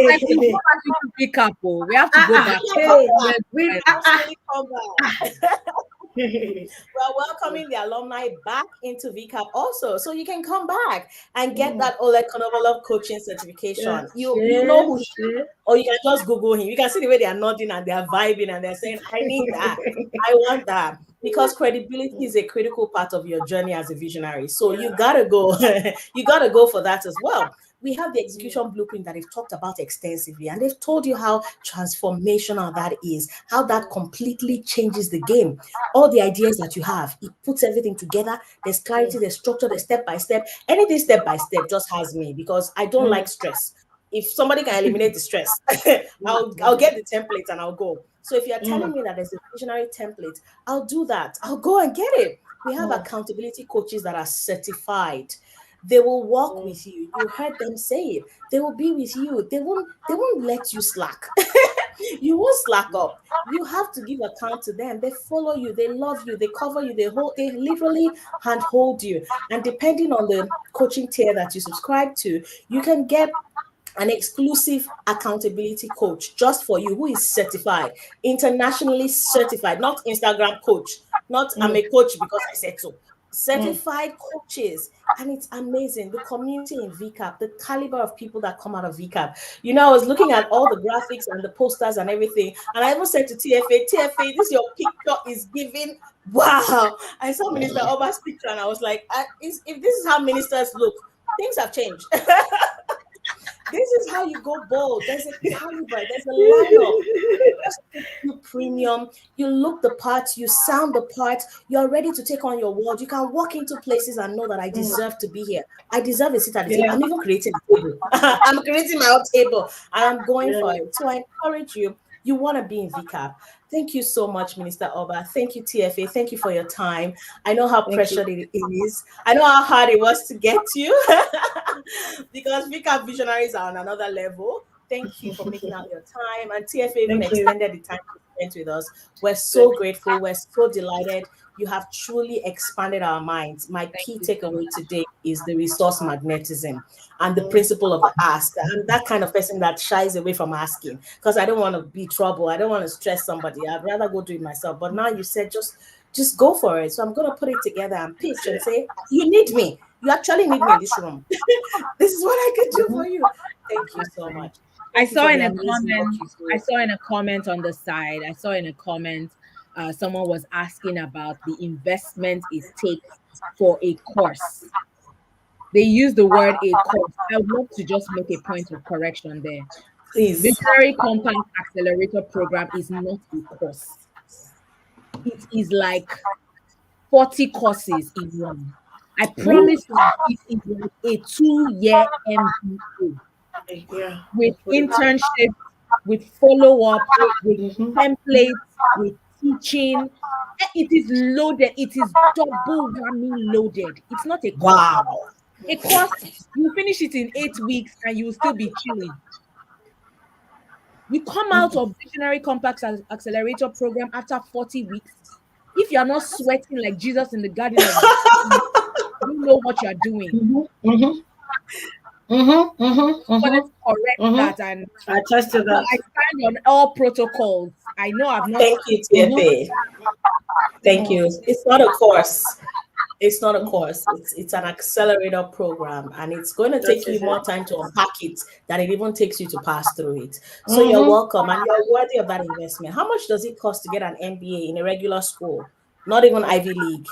like we go hey. back into VCAP. Oh. We have to go back. Hey, we Absolutely come back. We're welcoming the alumni back into VCAP also. So you can come back and get that Oleg Konovalov coaching certification. yes, You know who he yes, is, or you can just Google him. You can see the way they are nodding and they are vibing and they're saying, I need that. I want that. Because credibility is a critical part of your journey as a visionary. So you gotta go, you gotta go for that as well. We have the execution blueprint that they've talked about extensively, and they've told you how transformational that is, how that completely changes the game. All the ideas that you have, it puts everything together. There's clarity, there's structure, there's step by step. Anything step by step just has me because I don't like stress. If somebody can eliminate the stress, I'll get the template and I'll go. So if you're telling me that there's a visionary template, I'll do that. I'll go and get it. We have accountability coaches that are certified. They will walk with you. You heard them say it. They will be with you. They won't let you slack. You won't slack up. You have to give account to them. They follow you, they love you, they cover you, they literally handhold you. And depending on the coaching tier that you subscribe to, you can get an exclusive accountability coach just for you who is certified, internationally certified, not Instagram coach, not I'm a coach because I said so. Certified coaches, and it's amazing. The community in VCAP, the caliber of people that come out of VCAP. You know, I was looking at all the graphics and the posters and everything, and I even said to TFA, this your picture is giving. Wow! I saw Minister Oba's picture, and I was like, if this is how ministers look, things have changed. This is how you go bold. There's a caliber, there's a lineup. You premium, you look the part, you sound the part, you're ready to take on your world. You can walk into places and know that I deserve to be here. I deserve a seat at the table. I'm even creating a table. I'm creating my own table and I'm going for it. So I encourage you. You want to be in VCAP. Thank you so much, Minister Oba. Thank you, TFA. Thank you for your time. I know how pressured it is. I know how hard it was to get you because VCAP visionaries are on another level. Thank you for making out your time. And TFA even Thank you. extended the time you spent with us. We're so grateful. We're so delighted. You have truly expanded our minds. My key you so takeaway today is the resource magnetism and the principle of the ask. I'm that kind of person that shies away from asking because I don't want to be trouble. I don't want to stress somebody. I'd rather go do it myself. But now you said just go for it. So I'm going to put it together and pitch and say, you need me. You actually need me in this room. This is what I can do for you. Thank you so much. I Thank you saw for in the a amazing work comment. you do. I saw in a comment on the side. I saw in a comment. Someone was asking about the investment it takes for a course. They use the word a course. I would love to just make a point of correction there. Please. Visionary Compass Accelerator Program is not a course. It is like 40 courses in one. I promise you, it is like a 2-year MBA Yeah. with internship, with follow-up, with templates, with teaching. It is loaded. It is double whammy loaded. It's not a course. Wow. A course, you finish it in 8 weeks and you will still be chilling. You come out of Visionary Compact Accelerator Program after 40 weeks. If you're not sweating like Jesus in the Garden of Gethsemane, you don't know what you're doing. But let's correct that, and I tested that. I stand on all protocols. I know I've not. Thank you, TFA. Thank you. It's not a course. It's not a course. It's an accelerator program, and it's going to take you more time to unpack it than it even takes you to pass through it. So you're welcome, and you're worthy of that investment. How much does it cost to get an MBA in a regular school? Not even Ivy League.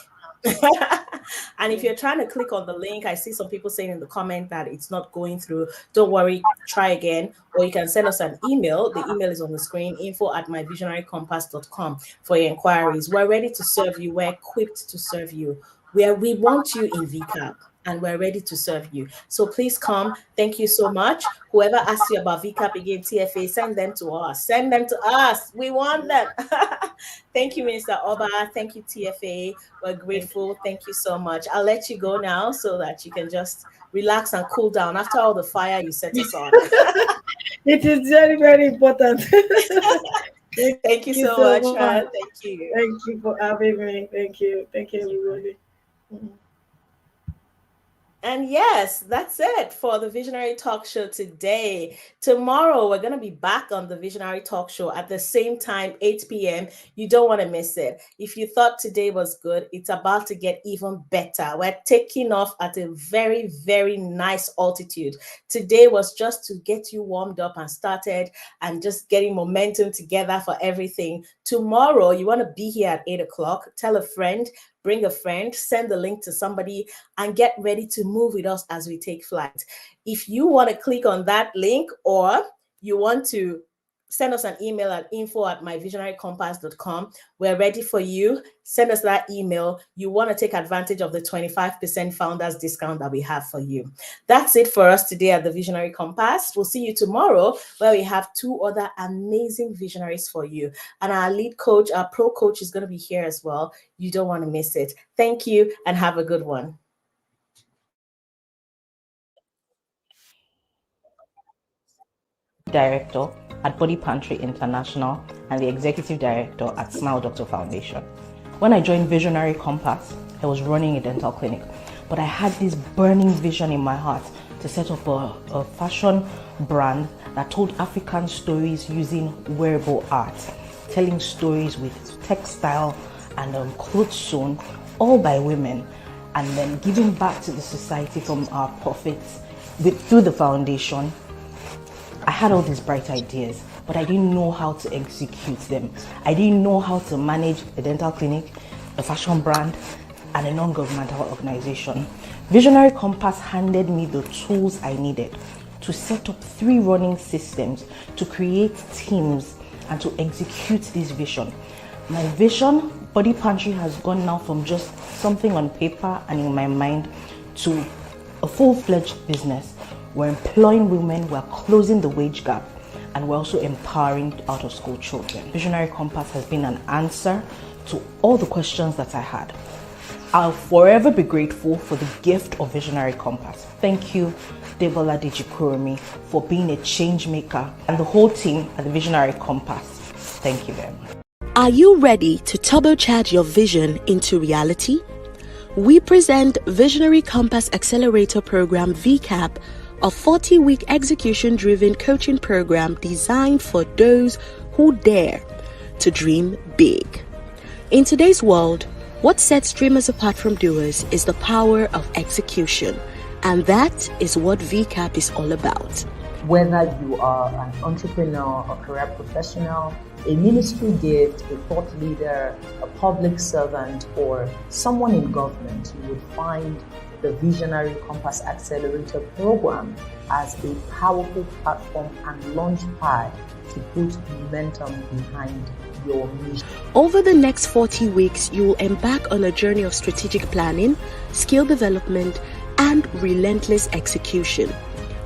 And if you're trying to click on the link, I see some people saying in the comment that it's not going through. Don't worry, try again, or you can send us an email. The email is on the screen, info@myvisionarycompass.com for your inquiries. We're ready to serve you. We're equipped to serve you. We want you in VCAP, and we're ready to serve you. So please come. Thank you so much. Whoever asks you about VCAP again, TFA, send them to us. Send them to us. We want them. Thank you, Minister Oba. Thank you, TFA. We're grateful. Thank you so much. I'll let you go now so that you can just relax and cool down after all the fire you set us on. It is very, very important. Thank you so much. Thank you. Thank you for having me. Thank you. Thank you, everybody. And yes, that's it for the Visionary Talk Show today. Tomorrow, we're going to be back on the Visionary Talk Show at the same time, 8 p.m. You don't want to miss it. If you thought today was good, it's about to get even better. We're taking off at a very, very nice altitude. Today was just to get you warmed up and started and just getting momentum together for everything. Tomorrow, you want to be here at 8 o'clock. Tell a friend. Bring a friend, send the link to somebody, and get ready to move with us as we take flight. If you want to click on that link, or you want to send us an email at info@myvisionarycompass.com, we're ready for you. Send us that email. You want to take advantage of the 25% founders discount that we have for you. That's it for us today at the Visionary Compass. We'll see you tomorrow, where we have 2 other amazing visionaries for you. And our lead coach, our pro coach, is going to be here as well. You don't want to miss it. Thank you and have a good one. Director at Body Pantry International and the Executive Director at Smile Doctor Foundation. When I joined Visionary Compass, I was running a dental clinic, but I had this burning vision in my heart to set up a fashion brand that told African stories using wearable art, telling stories with textile and clothes sewn, all by women, and then giving back to the society from our profits through the foundation. I had all these bright ideas, but I didn't know how to execute them. I didn't know how to manage a dental clinic, a fashion brand, and a non-governmental organization. Visionary Compass handed me the tools I needed to set up 3 running systems, to create teams, and to execute this vision. My vision, Body Pantry, has gone now from just something on paper and in my mind to a full-fledged business. We're employing women, we're closing the wage gap, and we're also empowering out-of-school children. Visionary Compass has been an answer to all the questions that I had. I'll forever be grateful for the gift of Visionary Compass. Thank you, Debola Dijikurumi, for being a change maker, and the whole team at the Visionary Compass. Thank you very much. Are you ready to turbocharge your vision into reality? We present Visionary Compass Accelerator Program VCAP, a 40-week execution-driven coaching program designed for those who dare to dream big. In today's world, what sets dreamers apart from doers is the power of execution, and that is what VCAP is all about. Whether you are an entrepreneur, a career professional, a ministry gift, a thought leader, a public servant, or someone in government, you would find the Visionary Compass Accelerator program as a powerful platform and launch pad to put momentum behind your mission. Over the next 40 weeks, you will embark on a journey of strategic planning, skill development, and relentless execution.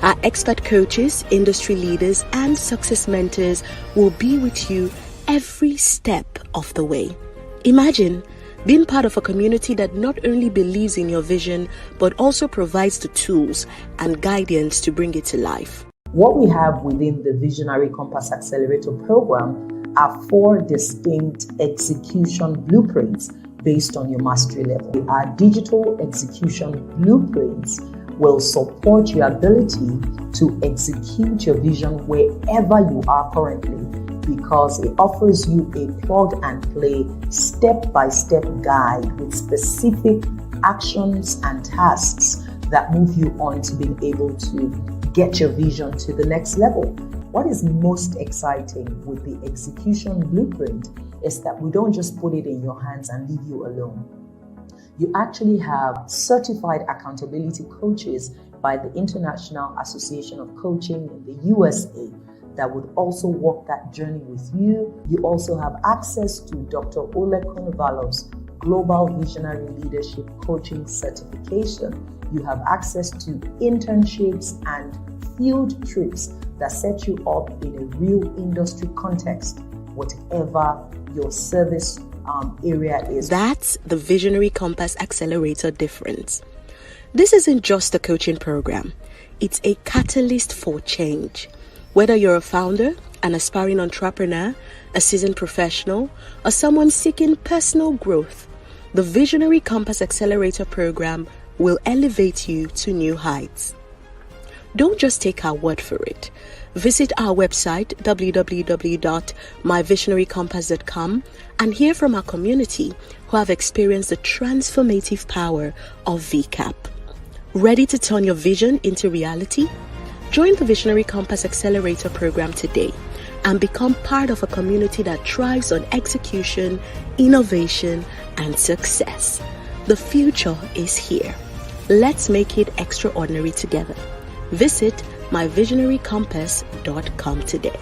Our expert coaches, industry leaders, and success mentors will be with you every step of the way. Imagine being part of a community that not only believes in your vision, but also provides the tools and guidance to bring it to life. What we have within the Visionary Compass Accelerator program are 4 distinct execution blueprints based on your mastery level. Our digital execution blueprints will support your ability to execute your vision wherever you are currently, because it offers you a plug and play step-by-step guide with specific actions and tasks that move you on to being able to get your vision to the next level. What is most exciting with the execution blueprint is that we don't just put it in your hands and leave you alone. You actually have certified accountability coaches by the International Association of Coaching in the USA that would also walk that journey with you. You also have access to Dr. Oleg Konovalov's Global Visionary Leadership Coaching Certification. You have access to internships and field trips that set you up in a real industry context, whatever your service area is. That's the Visionary Compass Accelerator difference. This isn't just a coaching program. It's a catalyst for change. Whether you're a founder, an aspiring entrepreneur, a seasoned professional, or someone seeking personal growth, the Visionary Compass Accelerator program will elevate you to new heights. Don't just take our word for it. Visit our website www.myvisionarycompass.com and hear from our community who have experienced the transformative power of VCAP. Ready to turn your vision into reality? Join the Visionary Compass Accelerator program today and become part of a community that thrives on execution, innovation, and success. The future is here. Let's make it extraordinary together. Visit myvisionarycompass.com today.